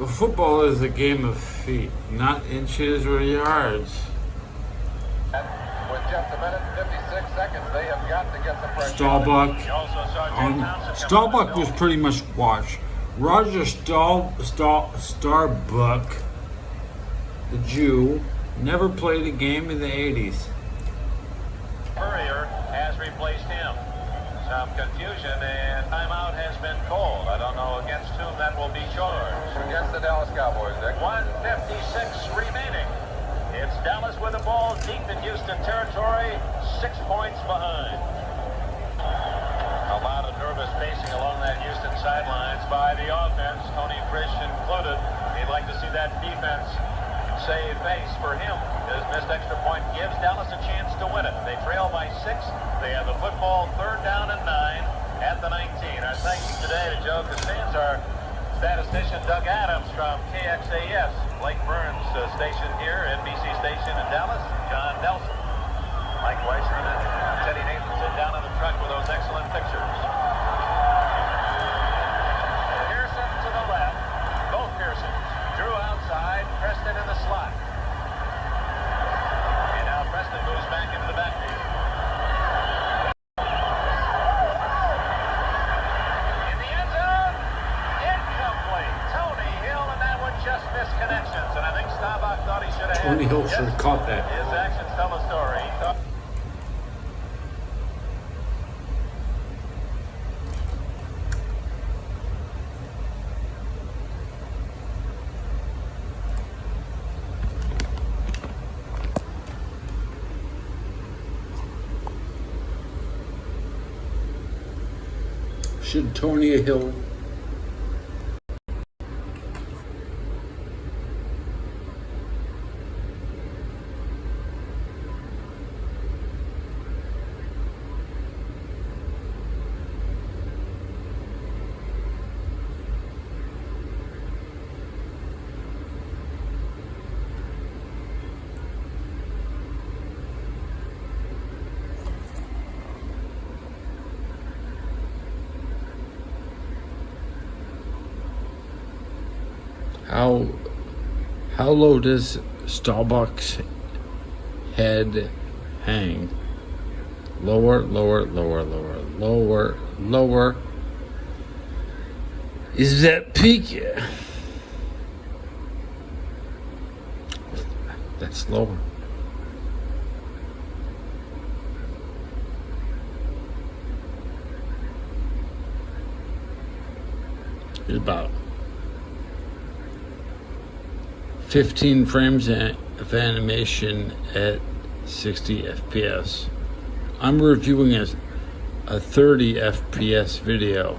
Football is a game of feet, not inches or yards. With just a minute and 56 seconds, they have got to get some pressure. Staubach. You also saw Jay Thompson come Staubach on. was pretty much washed. Roger Starbuck, the Jew, never played a game in the 80s. Courier has replaced him. Some confusion, and timeout has been called. I don't know against whom that will be charged. Against the Dallas Cowboys, Dick. 1:56 remaining. It's Dallas with the ball deep in Houston territory, 6 points behind. A lot of nervous pacing along that Houston sidelines by the offense, Tony Frisch included. He'd like to see that defense save face for him. His missed extra point gives Dallas a chance to win it. They trail by 6. They have the football 3rd down and 9 at the 19. Our thanks today to Joe Costanza, statistician Doug Adams from KXAS, Blake Burns station here, NBC station in Dallas, John Nelson, Mike Weisman, and Teddy Nathanson down in the truck with those excellent pictures. Pearson to the left, both Pearsons. Drew outside, Preston in the slot. And now Preston moves back into the backfield. In the end zone, incomplete. Tony Hill, and that one just missed connections. And I think Staubach thought he should have had. Tony Hill should have caught that. His actions tell the story. He thought Should Tony Hill How low does Staubach's head hang? Lower, lower, lower, lower, lower, lower. Is that peak? That's lower. It's about 15 frames of animation at 60 FPS. I'm reviewing a 30 FPS video.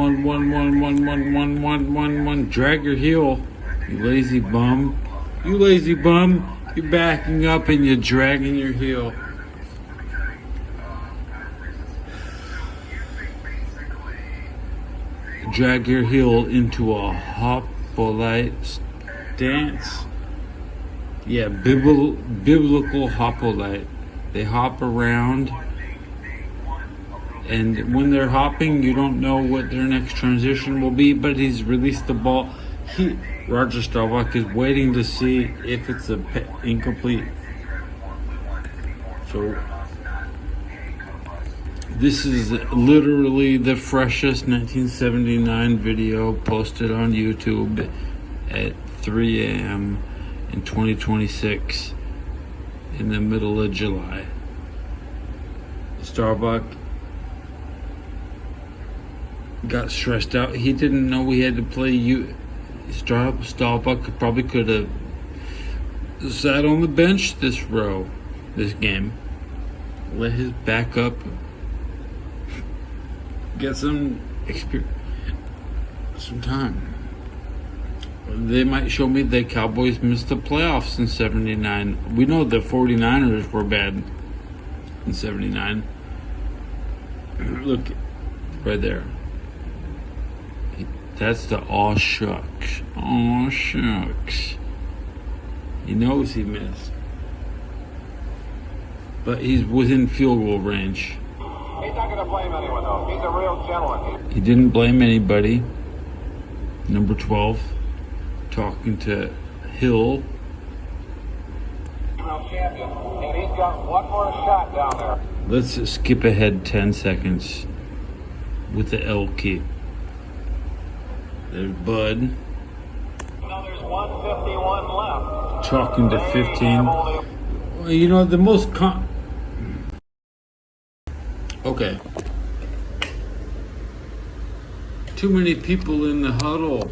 1. Drag your heel, you lazy bum. You lazy bum. You're backing up and you're dragging your heel. Drag your heel into a hoplite stance. Yeah, biblical hoplite. They hop around, and when they're hopping, you don't know what their next transition will be. But he's released the ball. Roger Staubach is waiting to see if it's incomplete. So this is literally the freshest 1979 video posted on YouTube at 3 a.m. in 2026 in the middle of July. Starbuck got stressed out. He didn't know we had to play Starbuck probably could have sat on the bench this game. Let his backup get some experience, some time. They might show me the Cowboys missed the playoffs in 79. We know the 49ers were bad in 79. Look, right there. That's the aw shucks. Aw shucks. He knows he missed. But he's within field goal range. He's not going to blame anyone, though. He's a real gentleman. He didn't blame anybody. Number 12. Talking to Hill. Champion, and he's got one more shot down there. Let's skip ahead 10 seconds with the L key. There's Bud. Now there's 151 left. Talking to 15. Well, you know, the most okay. Too many people in the huddle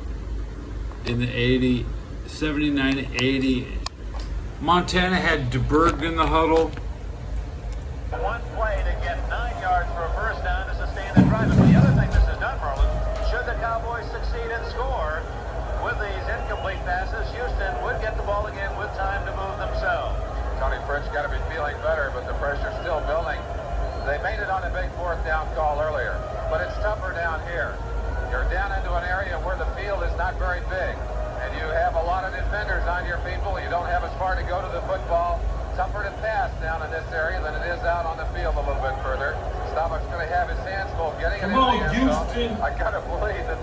in the 79-80. Montana had DeBerg in the huddle. One play to get 9 yards for a first down to sustain the drive. But the other thing this has done, Merlin, should the Cowboys succeed and score with these incomplete passes, Houston would get the ball again with time to move themselves. Tony Fritz got to be feeling better, but the pressure's still building. They made it on a big fourth down call earlier, but it's tougher down here. You're down into an area where the field is not very big, and you have a lot of defenders on your people. You don't have as far to go to the football. Tougher to pass down in this area than it is out on the field a little bit further. Staubach's going to have his hands full getting it in the end zone. I got to believe that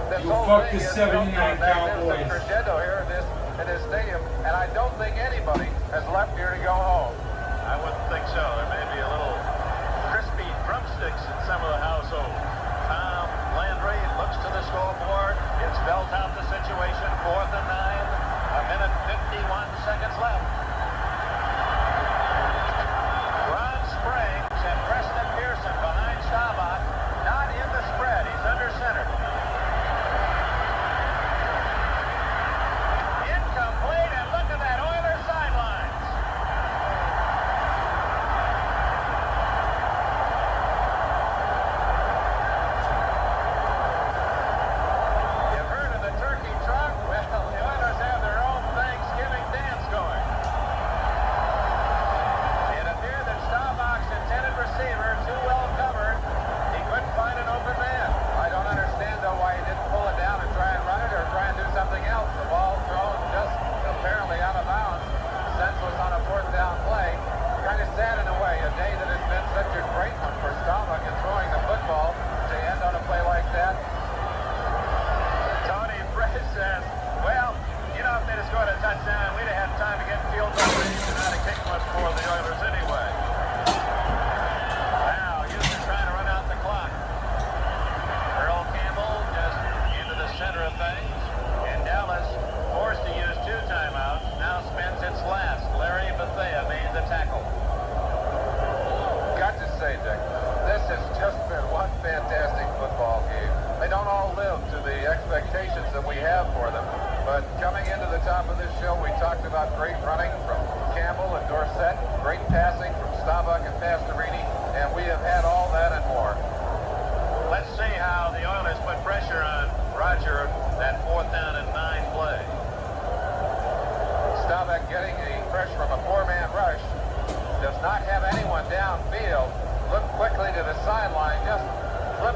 this whole thing is going to a magnificent crescendo here in this stadium, and I don't think anybody has left here to go home. I wouldn't think so. There may be a little crispy drumsticks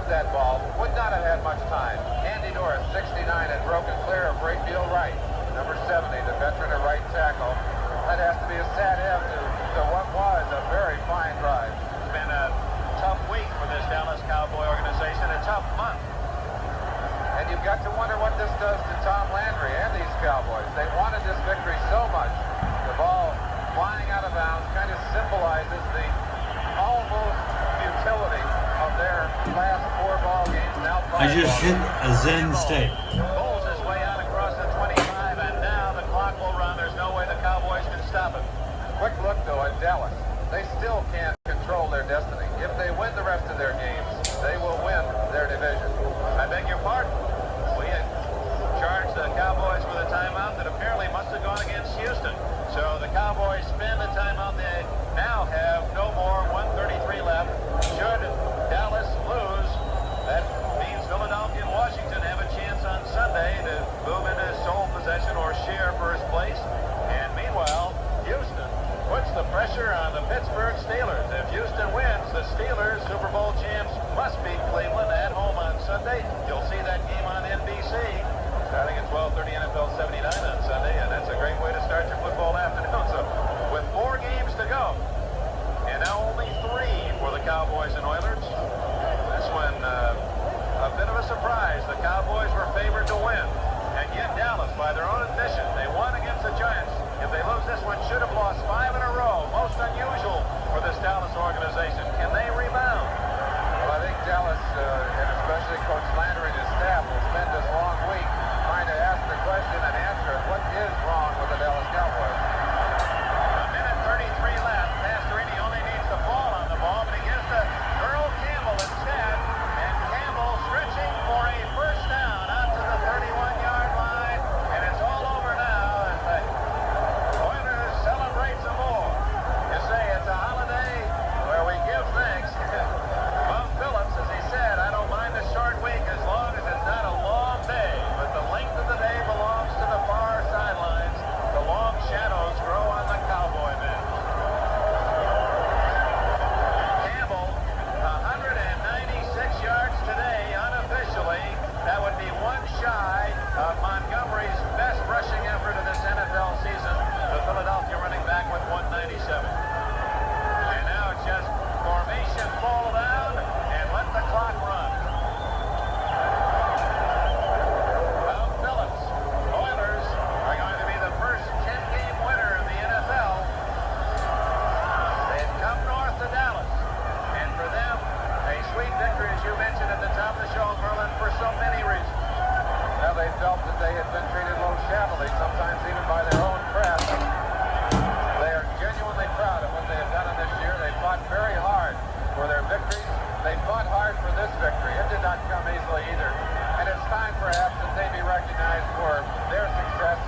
that ball, would not have had much time. Andy Norris, 69, had broken clear of right field right. Number 70, the veteran at right tackle. That has to be a sad end to what was a very fine drive. It's been a tough week for this Dallas Cowboy organization, a tough month. And you've got to wonder what this does to Tom Landry and these Cowboys. They wanted this victory so much. The ball flying out of bounds kind of symbolizes the almost futility of their last 4 ball games. Now I just hit a Zen state. Bowles his way out across the 25, and now the clock will run. There's no way the Cowboys can stop it. Quick look, though, at Dallas. They still can't control their destiny. If they win the rest of their games, they will win their division. I beg your pardon. We had charged the Cowboys with a timeout that apparently must have gone against Houston. So the Cowboys spend the timeout. They now have no more. 1:33 left. Should Dallas lose, that means Philadelphia and Washington have a chance on Sunday to move into sole possession or share first place. And meanwhile, Houston puts the pressure on the Pittsburgh Steelers. If Houston wins, the Steelers, Super Bowl champs, must beat Cleveland at home on Sunday. You'll see that game on NBC starting at 12:30 NFL 79 on Sunday, and that's a great way to start your football afternoon. So with 4 games to go, and now only 3 for the Cowboys and Oilers, this one a bit of a surprise. The Cowboys were favored to win, and yet Dallas, by their own admission, they won against the Giants. If they lose this one, should have lost 5 in a row. Most unusual for this Dallas organization. Can they rebound? Well, I think Dallas, and especially Coach Landry and his staff, will spend this long week trying to ask the question and answer it. What is wrong with the Dallas Cowboys? A minute 33 left. Pastorini only needs the ball on the ball, but he gives to Earl Campbell instead. And Campbell stretching for a first down out to the 31-yard line. And it's all over now as the Oilers celebrate some more. You say it's a holiday where we give thanks. Bob Phillips, as he said, I don't mind a short week as long as it's not a long day. But the length of the day belongs to the far sidelines. The long shadows grow on the Cowboy bench. Campbell, 196 yards today unofficially. That would be 1 shy of Montgomery's best rushing effort of this NFL season. The Philadelphia running back with 197. And now it's just formation fall down and let the clock run. Well, Phillips, Oilers are going to be the first 10-game winner in the NFL. They've come north to Dallas. And for them, a sweet victory, as you mentioned at the top of the show, Merlin, for so many reasons. Well, they felt that they had been treated low shabbily, sometimes even by their own press. They are genuinely proud of what they have done in this year. They fought very hard for their victories. They fought hard for this victory. It did not come easily either. And it's time, perhaps, that they be recognized for their success.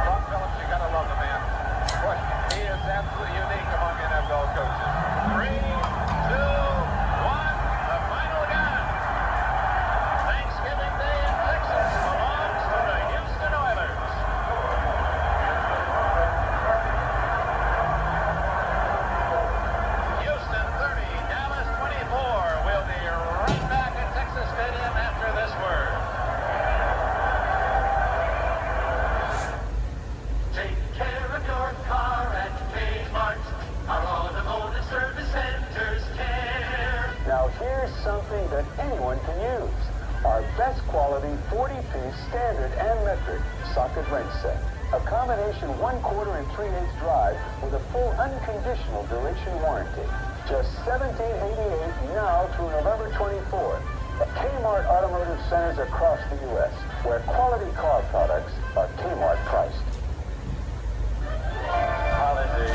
Bob Phillips, you gotta love the man. Boy, he is absolutely unique among NFL coaches. 3, 2, 1, the final gun. Thanksgiving Day in Texas belongs to the Houston Oilers. Houston 30, Dallas 24. We'll be right back at Texas Stadium after this word. Take care of your car at Kmart. Our automotive service centers care. Now here's something that anyone can use. Our best quality 40-piece standard and metric socket wrench set. A combination 1/4 and 3/8 drive with a full unconditional duration warranty. Just $17.88 now through November 24th. At Kmart Automotive Centers across the U.S., where quality car products are Kmart priced. Holidays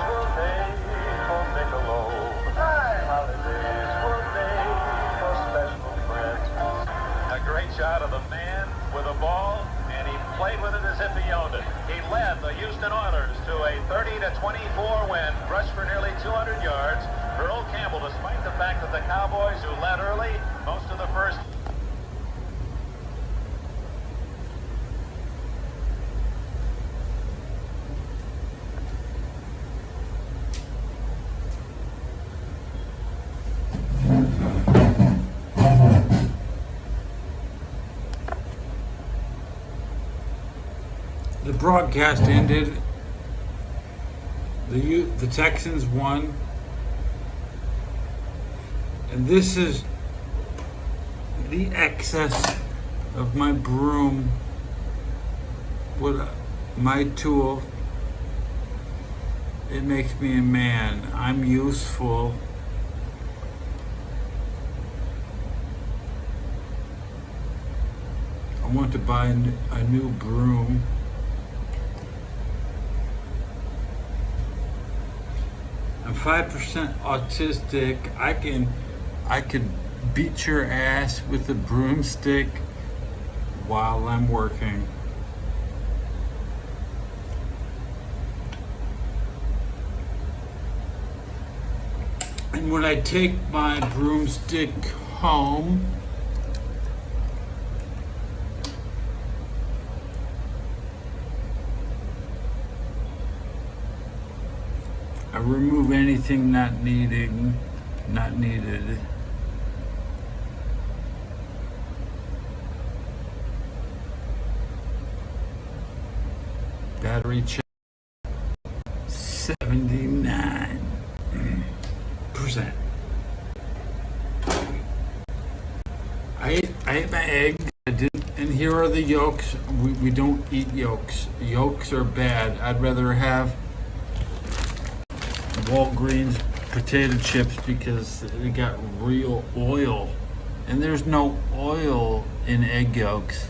were made for Michelob. Holidays were made for special friends. A great shot of the man with the ball, and he played with it as if he owned it. He led the Houston Oilers to a 30-24 win, rushed for nearly 200 yards. Earl Campbell, despite the fact that the Cowboys, who led early most of the first broadcast ended. The Texans won. And this is the excess of my broom with my tool. It makes me a man. I'm useful. I want to buy a new broom. I'm 5% autistic. I could beat your ass with a broomstick while I'm working. And when I take my broomstick home, I remove anything not needed. Battery check 79%. I ate my eggs. I didn't, and here are the yolks. We don't eat yolks. Yolks are bad. I'd rather have Walgreens potato chips because they got real oil, and there's no oil in egg yolks.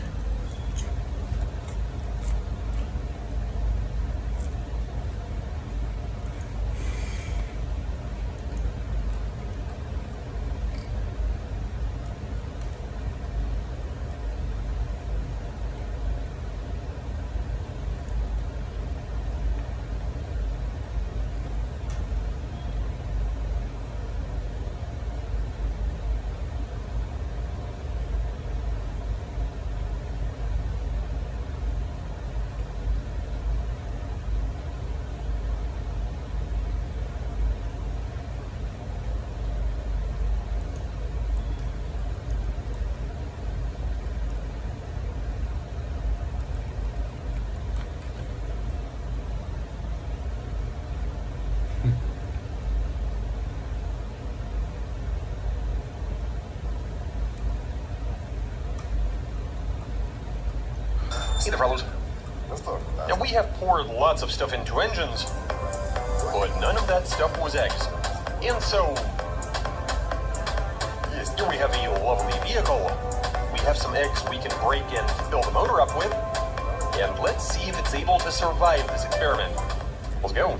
See the fellows. Now we have poured lots of stuff into engines, but none of that stuff was eggs. And so, here we have a lovely vehicle. We have some eggs we can break and fill the motor up with. And let's see if it's able to survive this experiment. Let's go.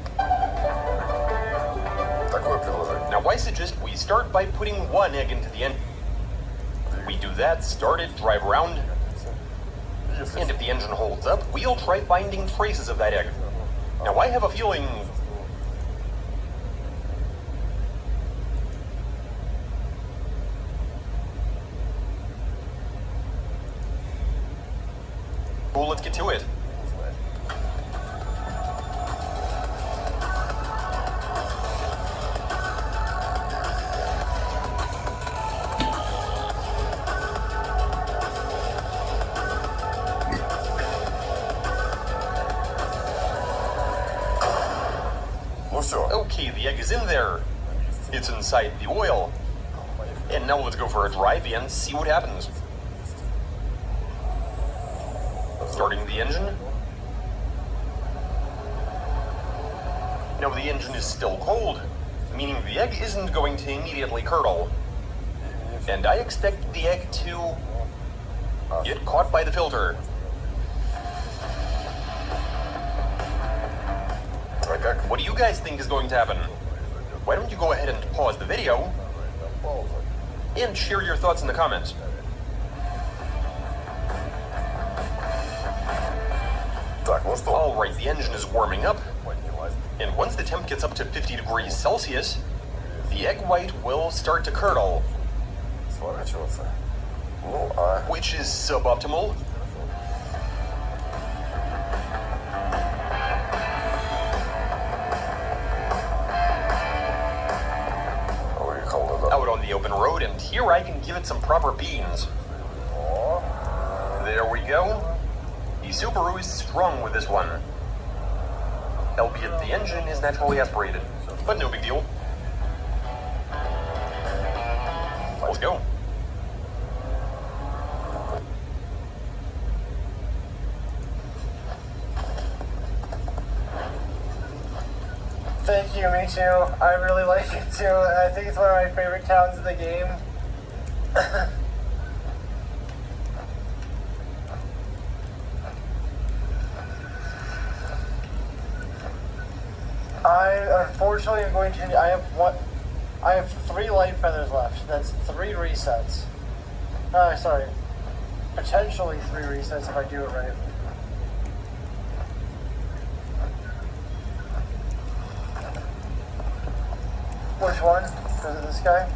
Now I suggest we start by putting one egg into the engine. We do that, start it, drive around. And if the engine holds up, we'll try finding traces of that egg. Now I have a feeling... Well, let's get to it. Okay, the egg is in there. It's inside the oil. And now let's go for a drive and see what happens. Starting the engine. Now the engine is still cold, meaning the egg isn't going to immediately curdle. And I expect the egg to get caught by the filter. What do you guys think is going to happen? Why don't you go ahead and pause the video and share your thoughts in the comments. Alright, the engine is warming up, and once the temp gets up to 50 degrees Celsius, the egg white will start to curdle, which is suboptimal. Out on the open road, and here I can give it some proper beans. There we go. The Subaru is strong with this one. Albeit the engine is naturally aspirated, but no big deal. Let's go. Thank you, me too. I really like it too. I think it's one of my favorite towns in the game. I unfortunately am going to. I have 3 light feathers left. That's 3 resets. Sorry. Potentially 3 resets if I do it right. Which one? Is it this guy?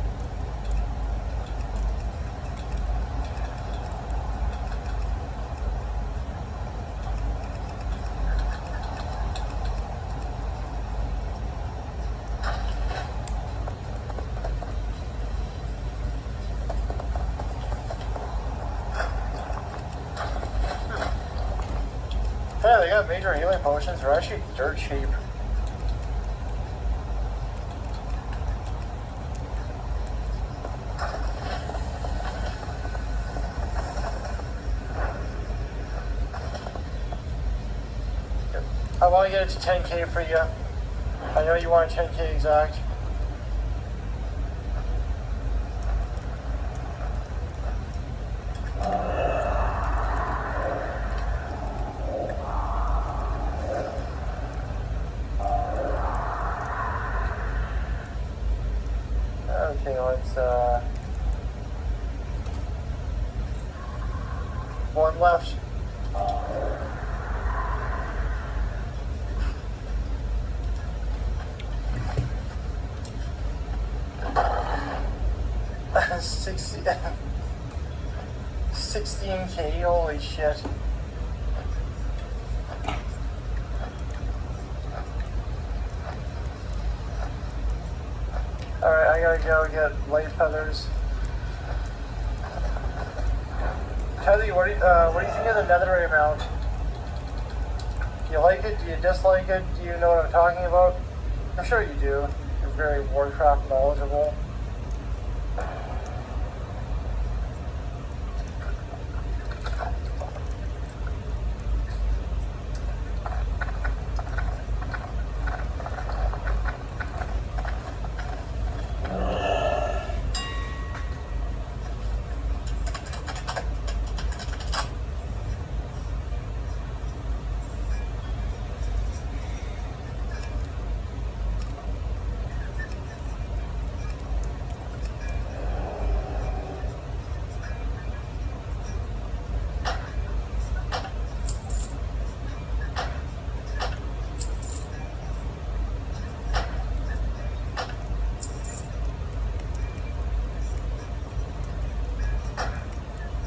Yeah, they got major healing potions. They're actually dirt cheap. I want to get it to 10k for you. I know you want 10k exact. Okay, let's one left. $16K, holy shit. Alright, I gotta go get light feathers. Teddy, what do you think of the netherite mount? Do you like it? Do you dislike it? Do you know what I'm talking about? I'm sure you do. You're very Warcraft knowledgeable.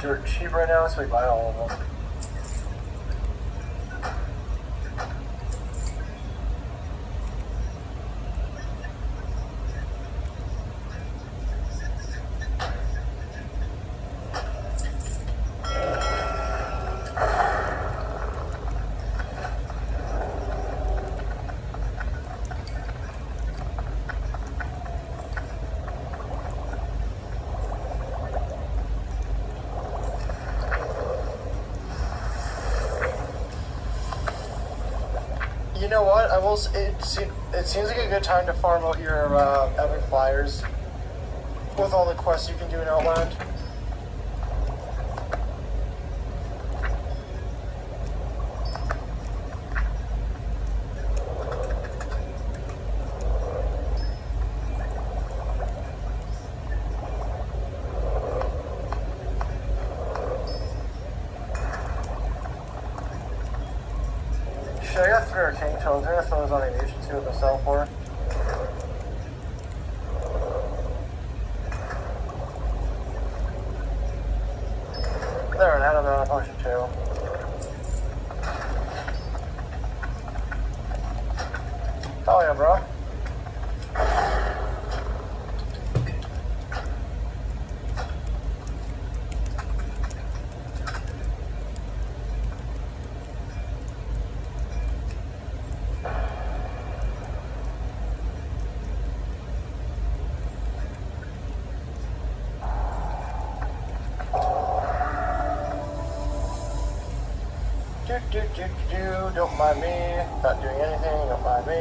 Dirt cheap right now, so we buy all of them. You know what? It seems like a good time to farm out your epic flyers with all the quests you can do in Outland. I got 3 arcane toads. I'm gonna throw those on the nation, see what they sell for. There, and I had a mana potion too. Oh yeah, bro. Don't mind me. Not doing anything. Don't mind me.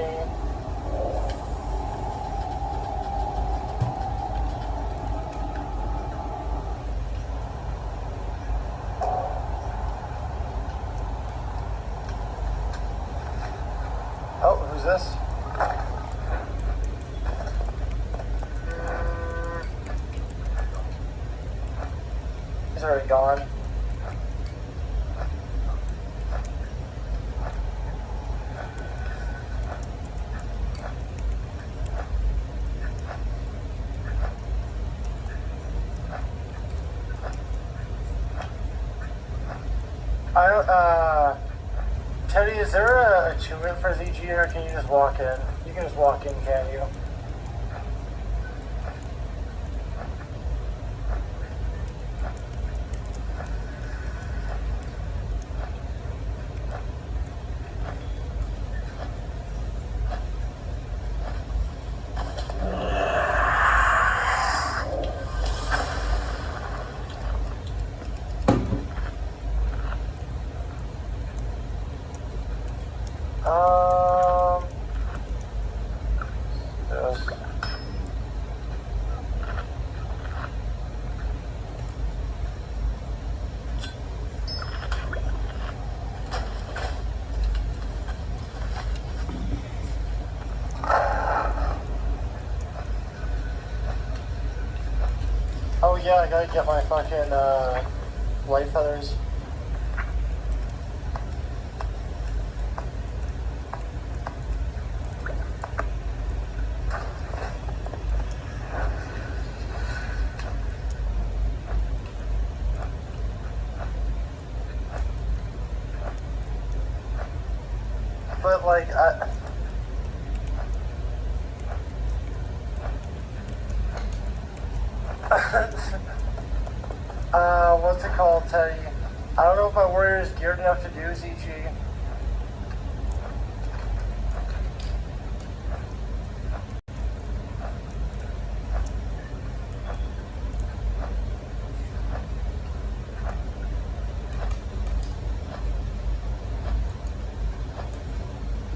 Oh, who's this? He's already gone. Teddy, is there a achievement for ZG or can you just walk in? You can just walk in, can't you? Yes. Oh yeah, I gotta get my fucking light feathers. But like what's it called, Teddy? I don't know if my warrior is geared enough to do ZG.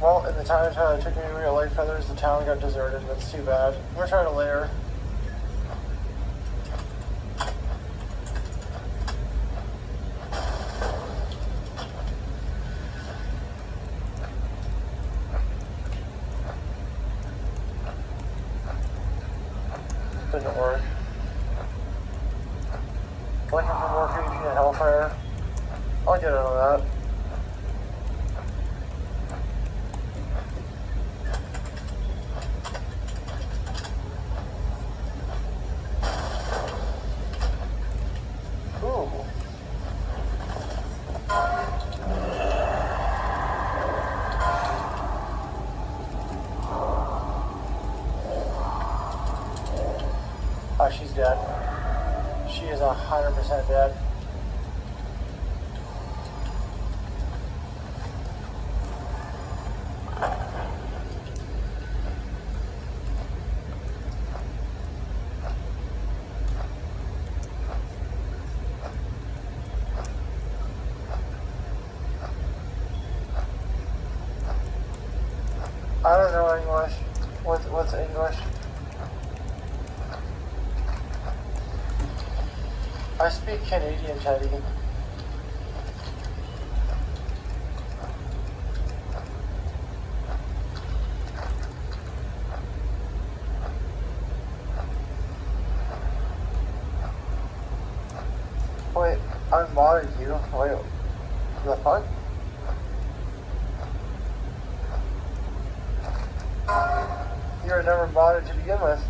Well, in the time it took me to get light feathers, the town got deserted. That's too bad. I'm gonna try to layer. Didn't work. Looking for more PvP and Hellfire. I'll get out of that. Oh, she's dead. She is 100% dead. I don't know English. What's English? I speak Canadian, Teddy. Wait, I modded you. Wait, the fuck? You were never modded to begin with.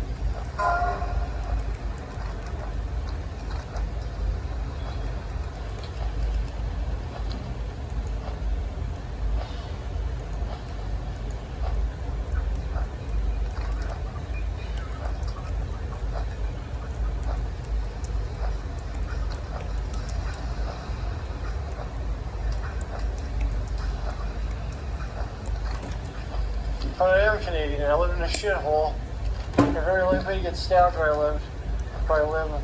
I am Canadian and I live in a shithole. You're very likely to get stabbed where I live. Where I live.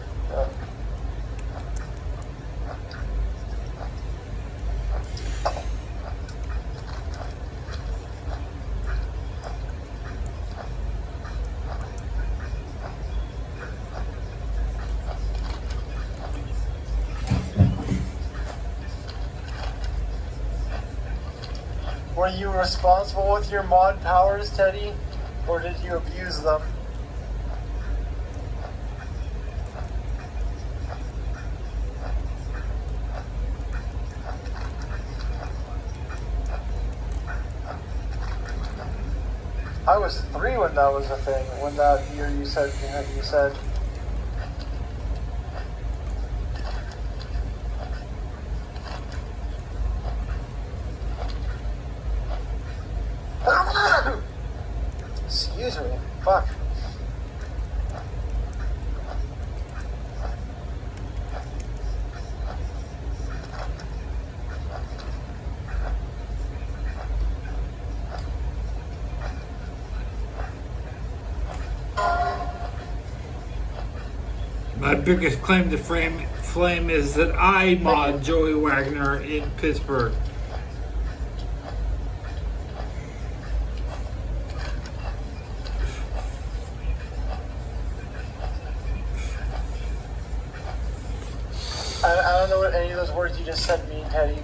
Were you responsible with your mod powers, Teddy? Or did you abuse them? I was 3 when that was a thing. When that year you said. Excuse me. Fuck. My biggest claim to flame is that I mod Joey Wagner in Pittsburgh. I don't know what any of those words you just said mean, Teddy.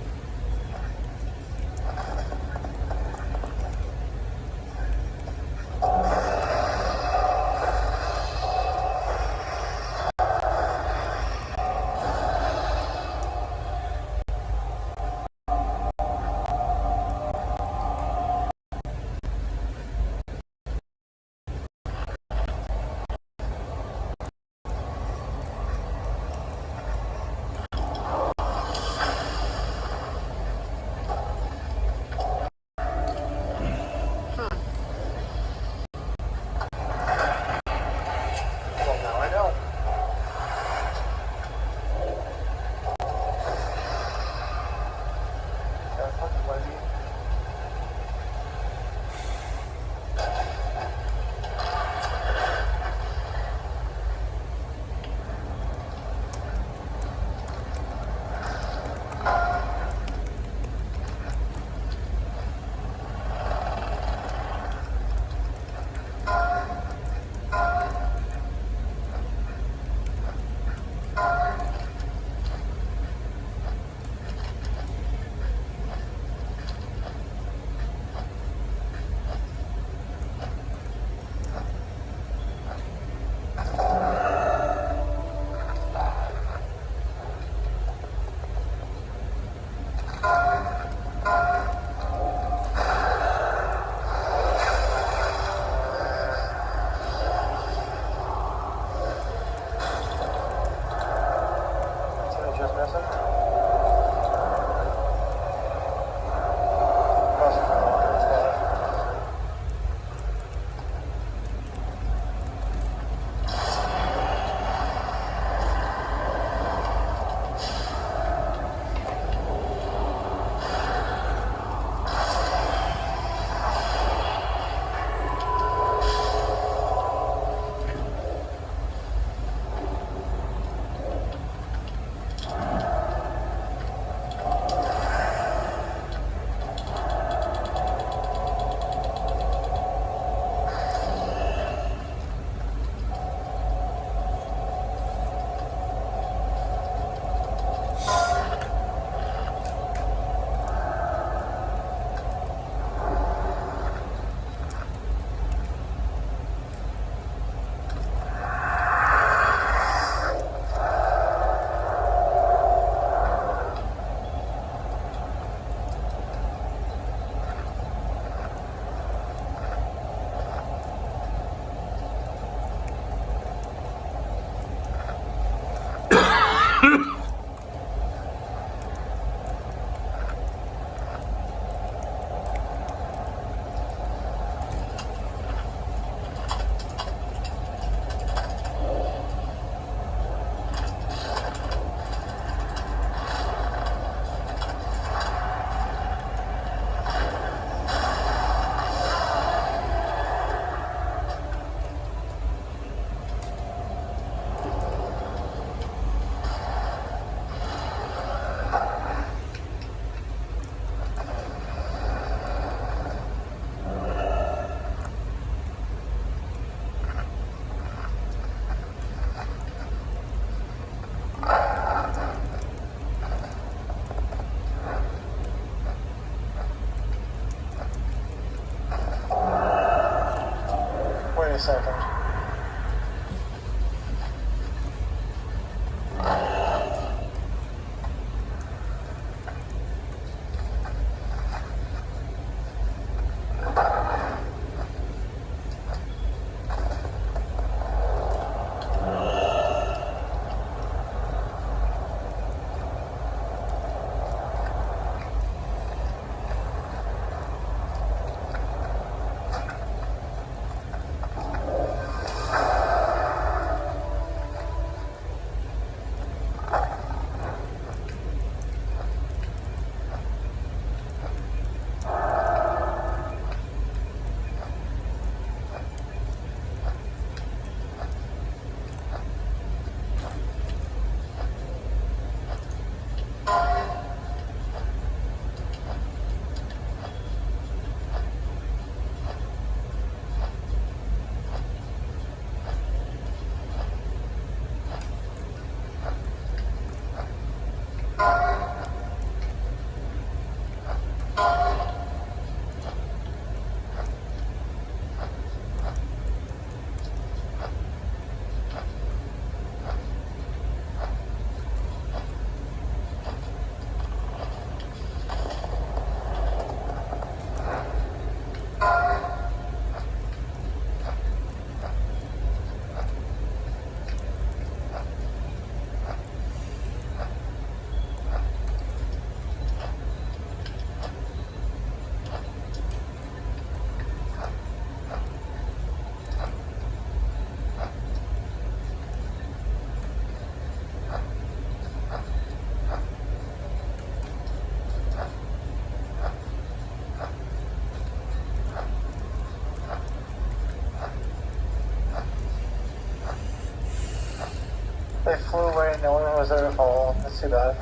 They flew away and no one was there to follow. That's too bad.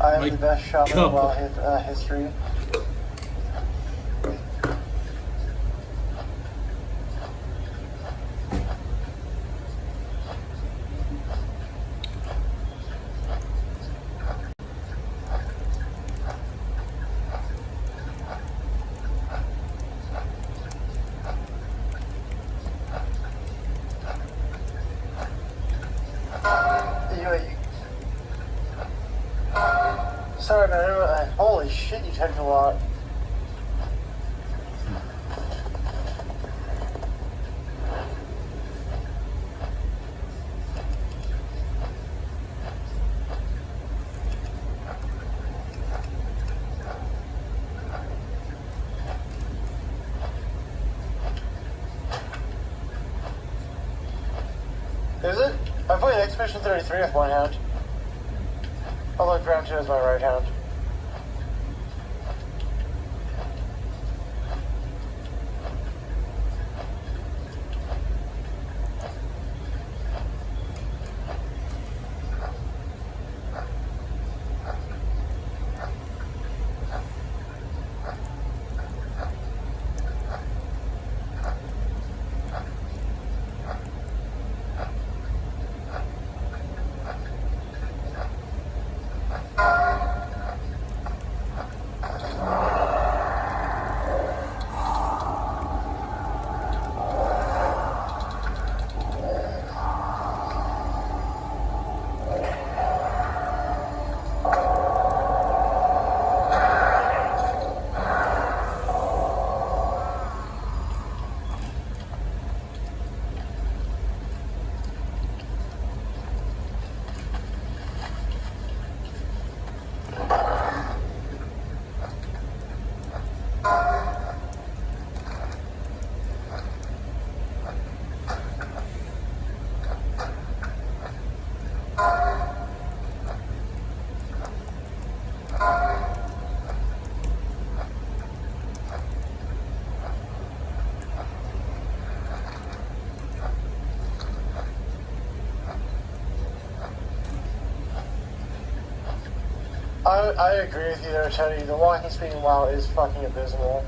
I am My the best shot in God. WoW history. Sorry, man. Holy shit, you typed a lot. Is it? I played Expedition 33 with one hand. Although Ground 2 is my right hand. I agree with you there, Teddy. The walking speed in WoW is fucking abysmal.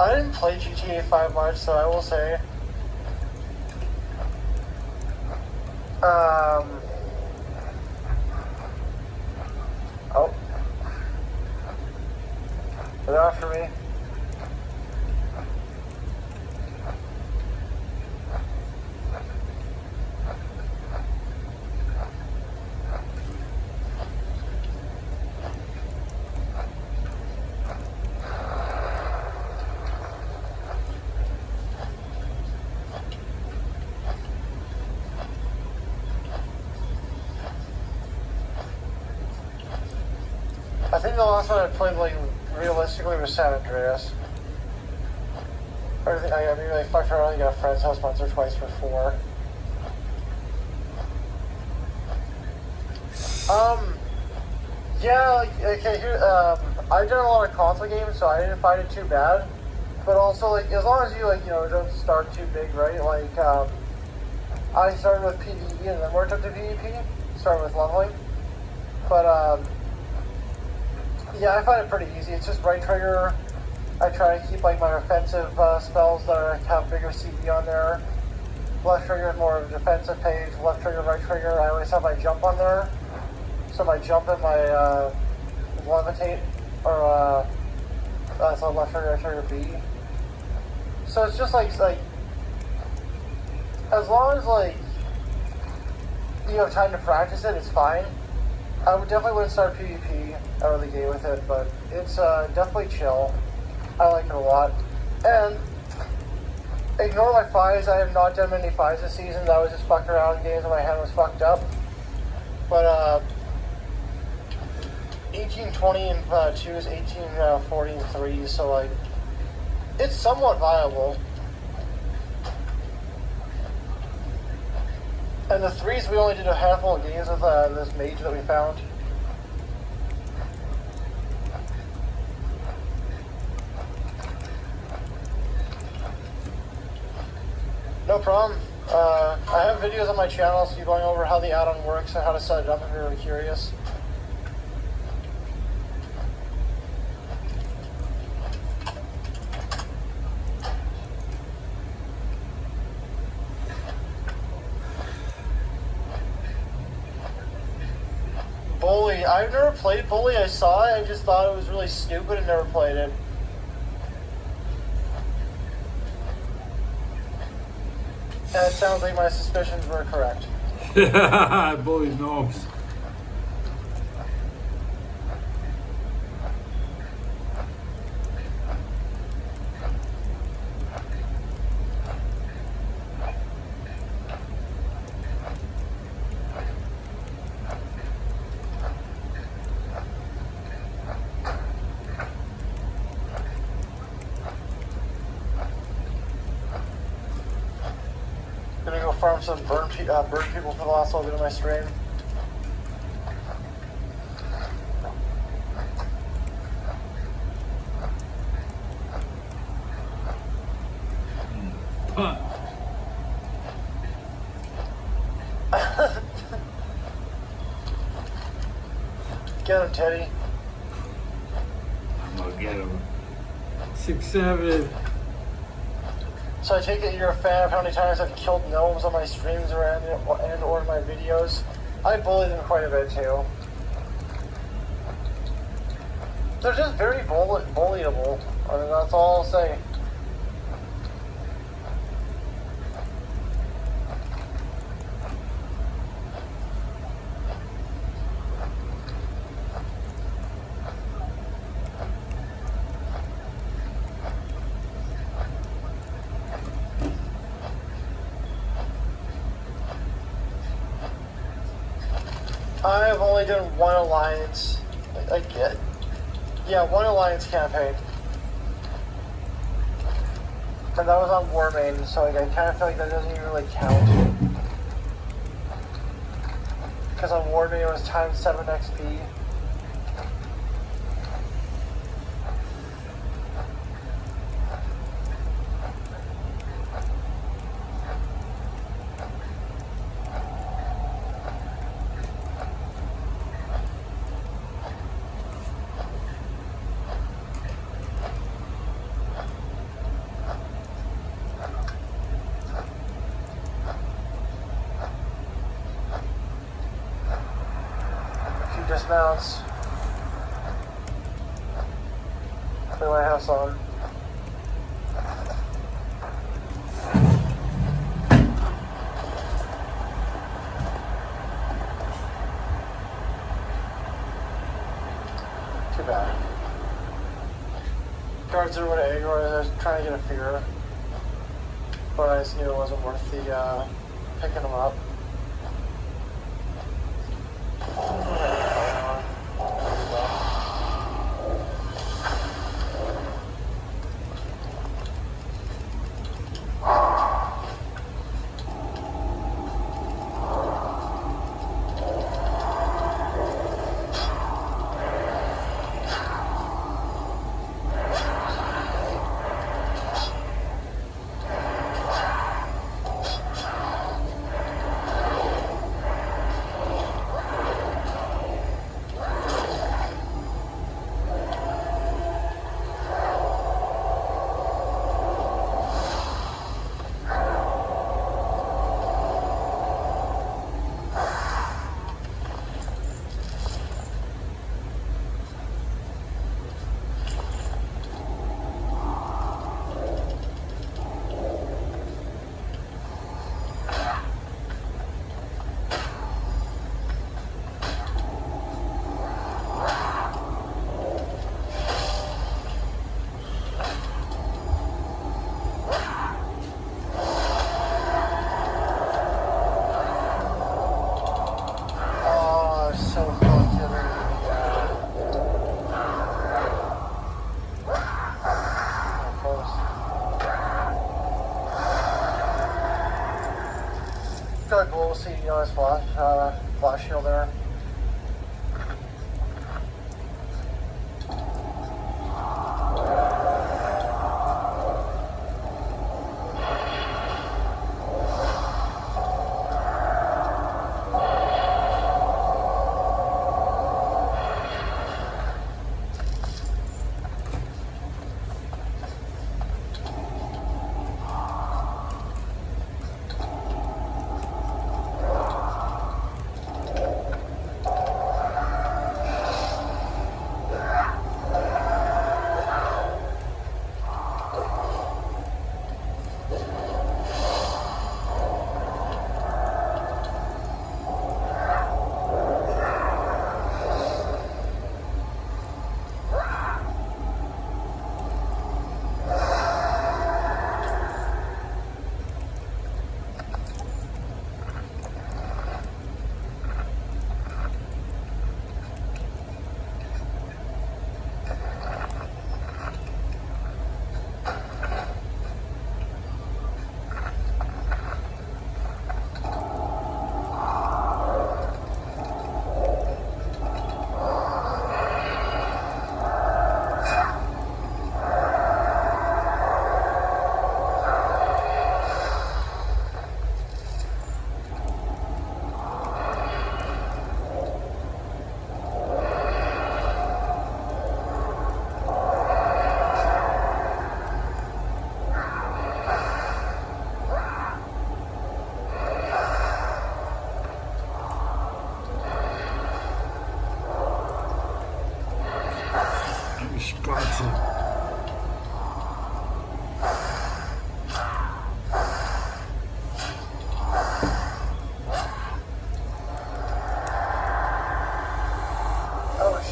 I didn't play GTA 5 much, so I will say, oh, they're after me. I think the last one I played, like, realistically was San Andreas. Or I maybe like fucked around and got a friend's house once or twice for 4. Yeah, like, okay, here, I've done a lot of console games, so I didn't find it too bad. But also, like, as long as you, like, you know, don't start too big, right? Like, I started with PvE and then worked up to PvP. Started with leveling. But, yeah, I find it pretty easy. It's just right trigger. I try to keep, like, my offensive spells that have bigger CD on there. Left trigger is more of a defensive page. Left trigger, right trigger. I always have my jump on there. So my jump and my levitate, or that's on left trigger, right trigger B. So it's just like as long as like you have time to practice it, it's fine. I would definitely wouldn't start PvP out of the gate with it, but it's definitely chill. I like it a lot. And ignore my fives. I have not done many fives this season. I was just fucking around in games and my hand was fucked up. But 1820 and 2 is 1840 and 3, so like it's somewhat viable. And the 3s, we only did a handful of games with this mage that we found. No problem. I have videos on my channel, so you're going over how the add-on works and how to set it up if you're really curious. Bully. I've never played Bully. I saw it. I just thought it was really stupid and never played it. And it sounds like my suspicions were correct. Bully gnomes. Gonna go farm some burn people for the last little bit of my stream. Get him, Teddy. I'm gonna get him. 6-7. So I take it you're a fan of how many times I've killed gnomes on my streams and or my videos. I bully them quite a bit too. They're just very bullyable. I mean, that's all I'll say. I've only done one alliance. One alliance campaign. And that was on Warmane, so like, I kind of feel like that doesn't even really count. Because on Warmane it was times 7 XP. Dismounts. Play my house on. Too bad. Guards are what aggro. I was trying to get a fear, but I just knew it wasn't worth the picking them up. dual CDI flash shield there.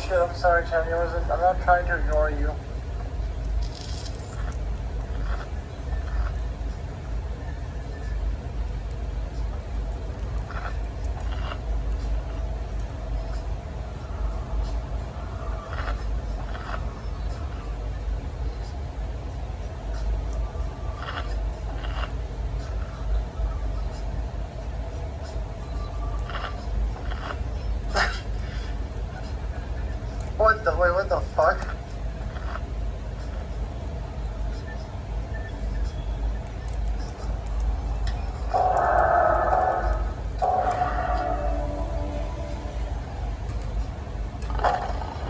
I'm sorry, Chad. I'm not trying to ignore you. What the fuck?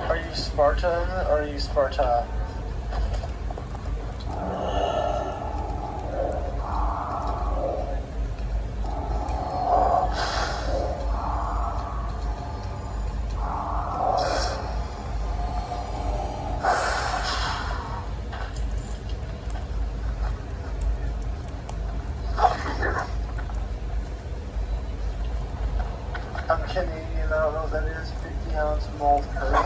Are you Spartan or are you Sparta? I'm Canadian, I don't know what that is. 50-ounce malt curry. I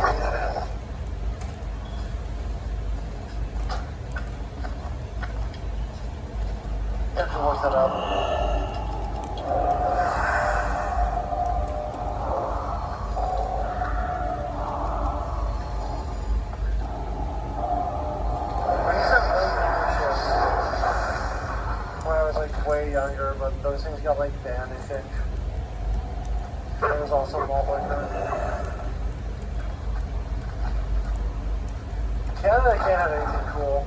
have to look that up. I used to have old chips when I was like way younger, but those things got like banned, I think. There was also malt liquor. Canada can't have anything cool.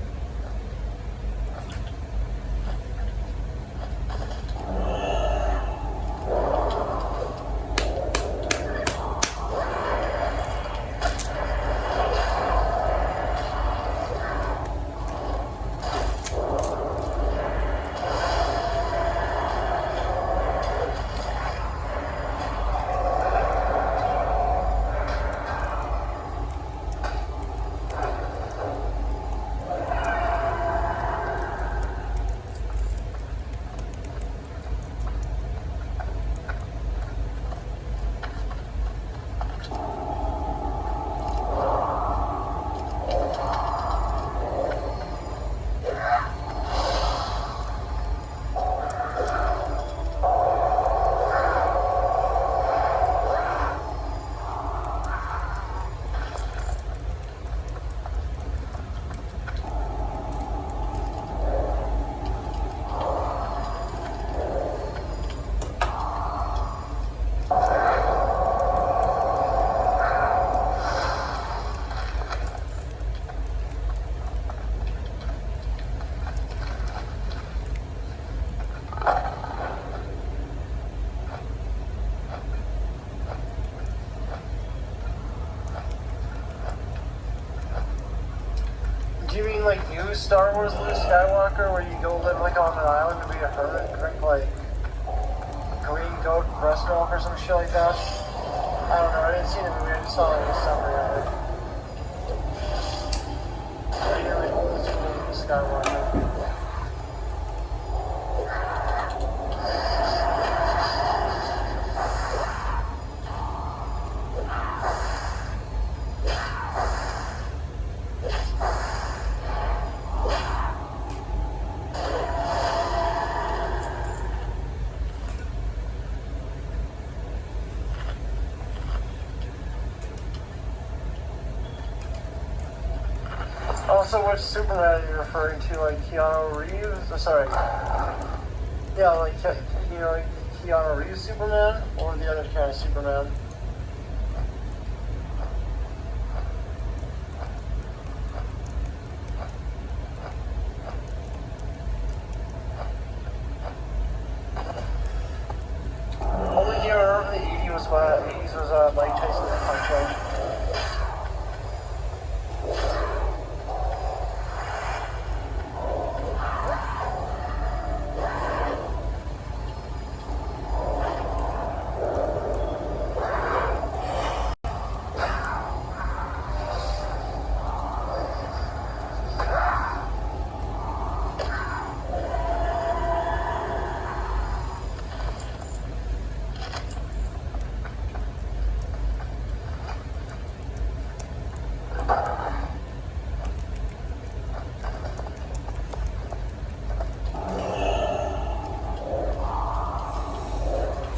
new Star Wars Luke Skywalker where you go live like on an island and be a hermit and drink like green goat breast milk or some shit like that? I don't know, I didn't see the movie, I just saw like a summary of it. You're like old school Luke Skywalker. Also, which Superman are you referring to? Like Keanu Reeves? Oh, sorry. Yeah, like, you know, like Keanu Reeves Superman? Or the other kind of Superman? Only thing I remember from the 80s was Mike Tyson and Punch Out.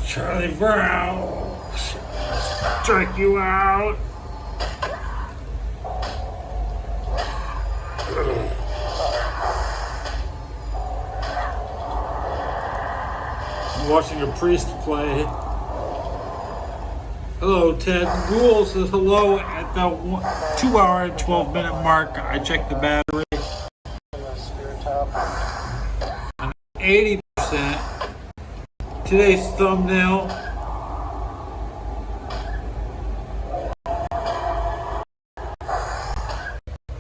Charlie Brown, strike you out. I'm watching a priest play. Hello, Ted. Ghoul says hello at the 2 hour and 12-minute mark. I checked the battery. 80%. Today's thumbnail.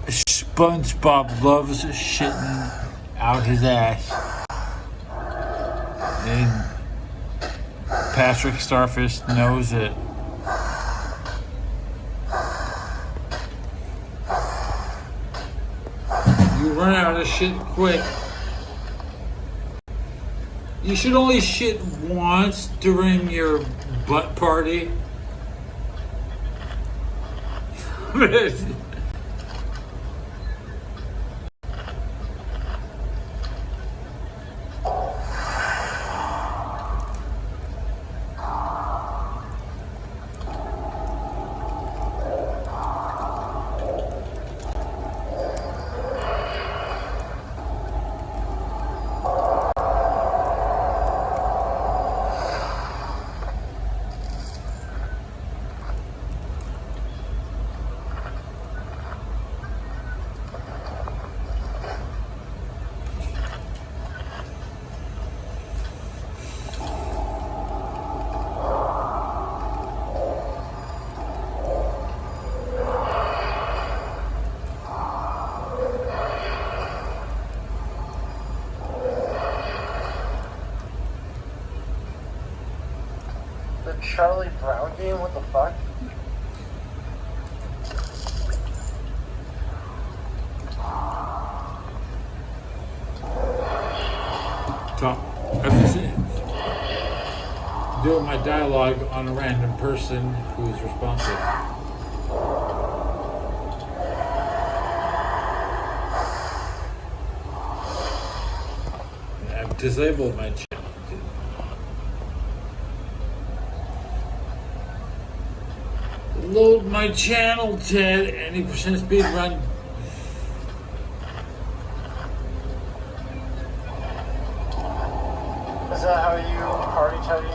SpongeBob loves shitting out his ass. And Patrick Starfish knows it. You run out of shit quick. You should only shit once during your butt party. Charlie Brown game? What the fuck? I'm just doing my dialogue on a random person who's responsive. I've disabled my chat. Load my channel, Ted. Any percent speed run. Is that how you party, Teddy?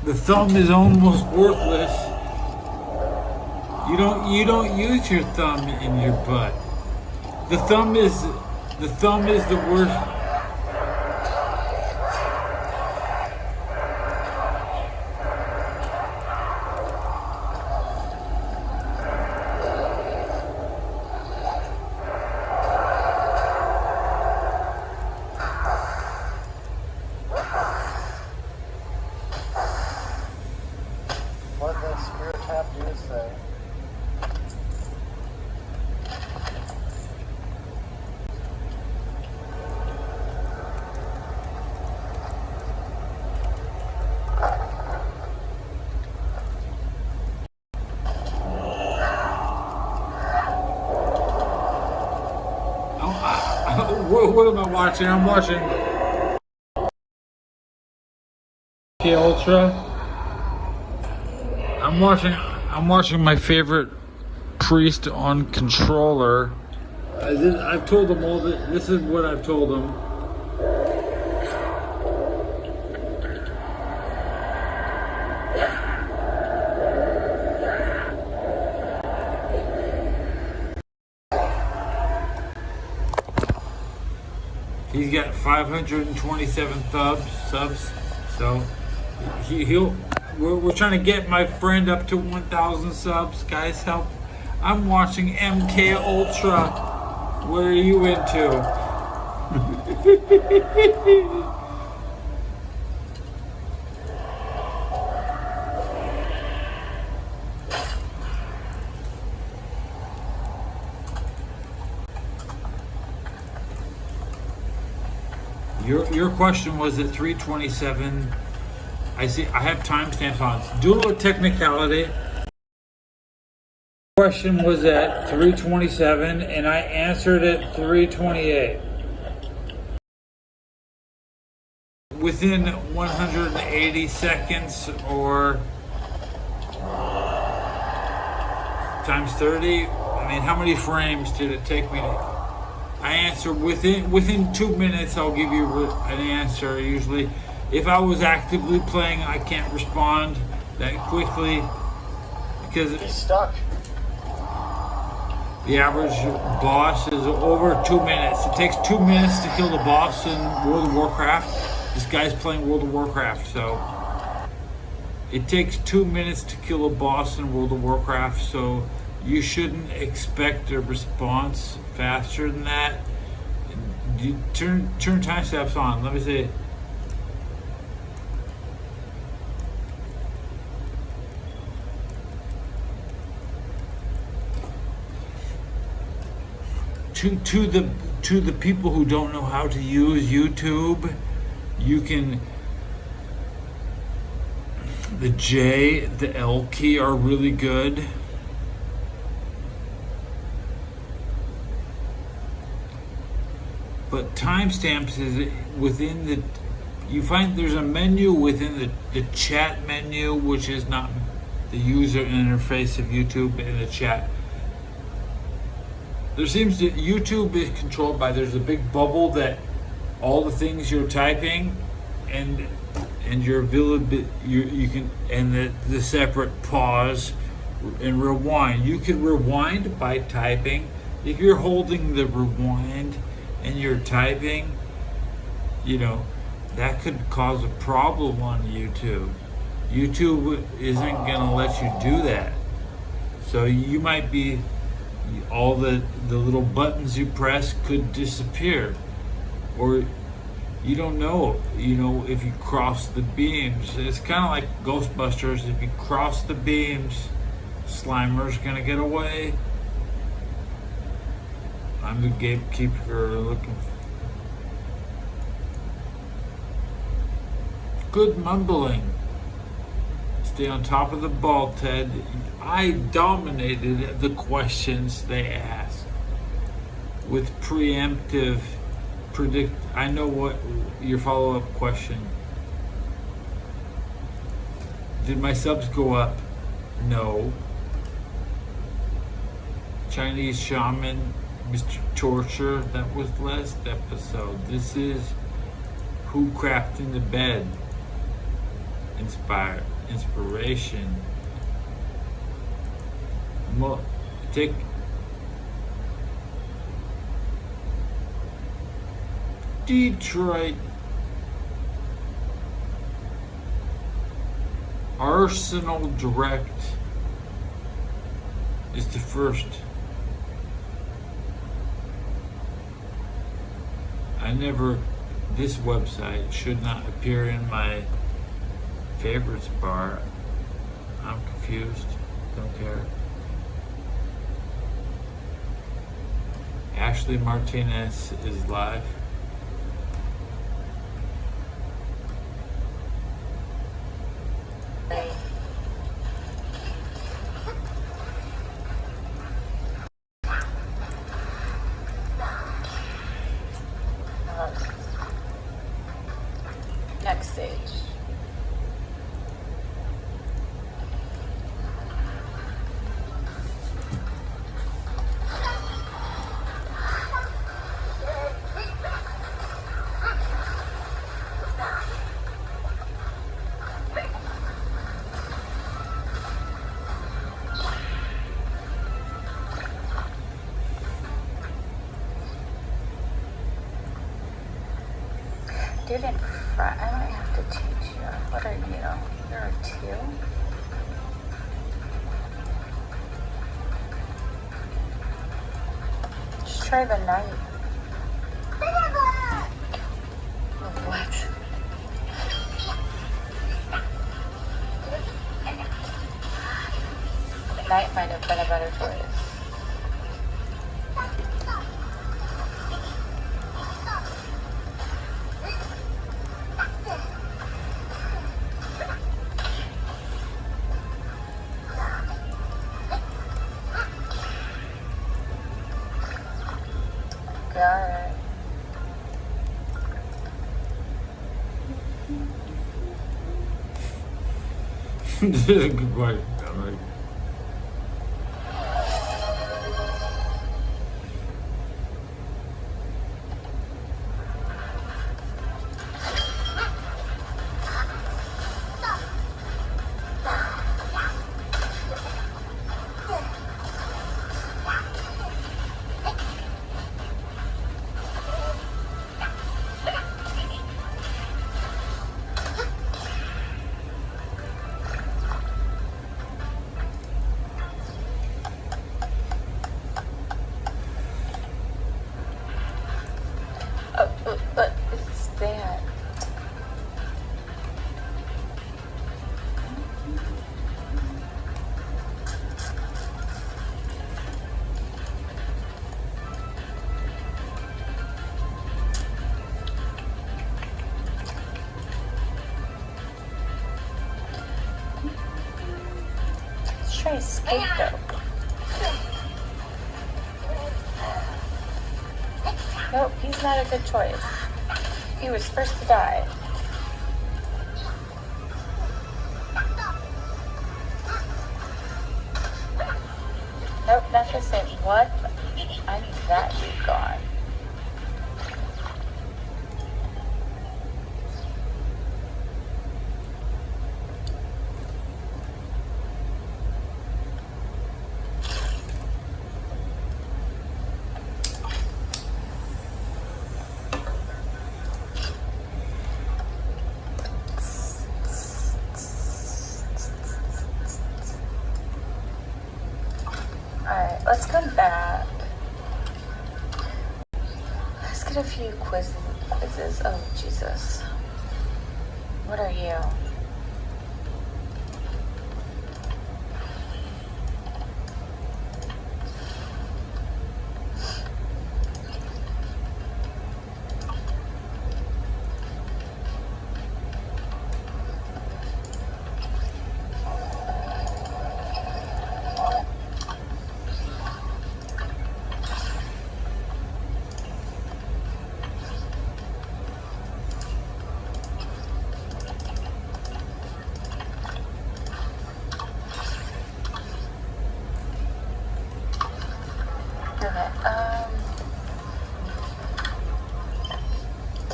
The thumb is almost worthless. You don't use your thumb in your butt. The thumb is the worst. What does Spirit Tap News say? What am I watching? I'm watching Ultra. I'm watching my favorite priest on controller. I've told them all that. This is what I've told them. He's got 527 subs, so we're trying to get my friend up to 1,000 subs. Guys, help! I'm watching MK Ultra. What are you into? Your question was at 3:27. I see. I have timestamps on. Do a little technicality. Question was at 3:27, and I answered at 3:28. Within 180 seconds, or times 30. I mean, how many frames did it take me to? I answer within 2 minutes. I'll give you an answer. Usually, if I was actively playing, I can't respond that quickly because He's stuck. the average boss is over 2 minutes. It takes 2 minutes to kill the boss in World of Warcraft. This guy's playing World of Warcraft, so it takes 2 minutes to kill a boss in World of Warcraft. So you shouldn't expect a response faster than that. You turn timestamps on. Let me see. To the people who don't know how to use YouTube, you can. The J, the L key are really good. But timestamps is within the. You find there's a menu within the chat menu, which is not the user interface of YouTube in the chat. There seems to YouTube is controlled by. There's a big bubble that all the things you're typing, and your availability, you can, and the separate pause and rewind. You can rewind by typing. If you're holding the rewind and you're typing, that could cause a problem on YouTube. YouTube isn't gonna let you do that. So you might be, all the little buttons you press could disappear, or you don't know. If you cross the beams, it's kind of like Ghostbusters. If you cross the beams, Slimer's gonna get away. I'm the gatekeeper looking. Good mumbling. Stay on top of the ball, Ted. I dominated the questions they asked with preemptive predict. I know what your follow-up question. Did my subs go up? No. Chinese shaman, Mr. Torture, that was last episode. This is Who Crapped in the Bed. Inspired. inspiration. Take Detroit Arsenal Direct is the first. This website should not appear in my favorites bar. I'm confused. Don't care. Ashley Martinez is live. Next stage. Dude in front, I don't have to teach you. What are you? You're a 2? Just try the knight. What? The knight might have been a better choice. Alright. This is a good question. Like, But it's that. Let's try a scapegoat. Nope, he's not a good choice. He was first to die. Nope, not the same. What? I need that dude gone. Alright, let's come back. Let's get a few quizzes. Oh, Jesus. What are you?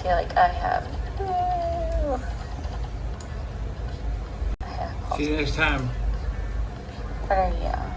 Okay, okay, like I have See you next time. What are you?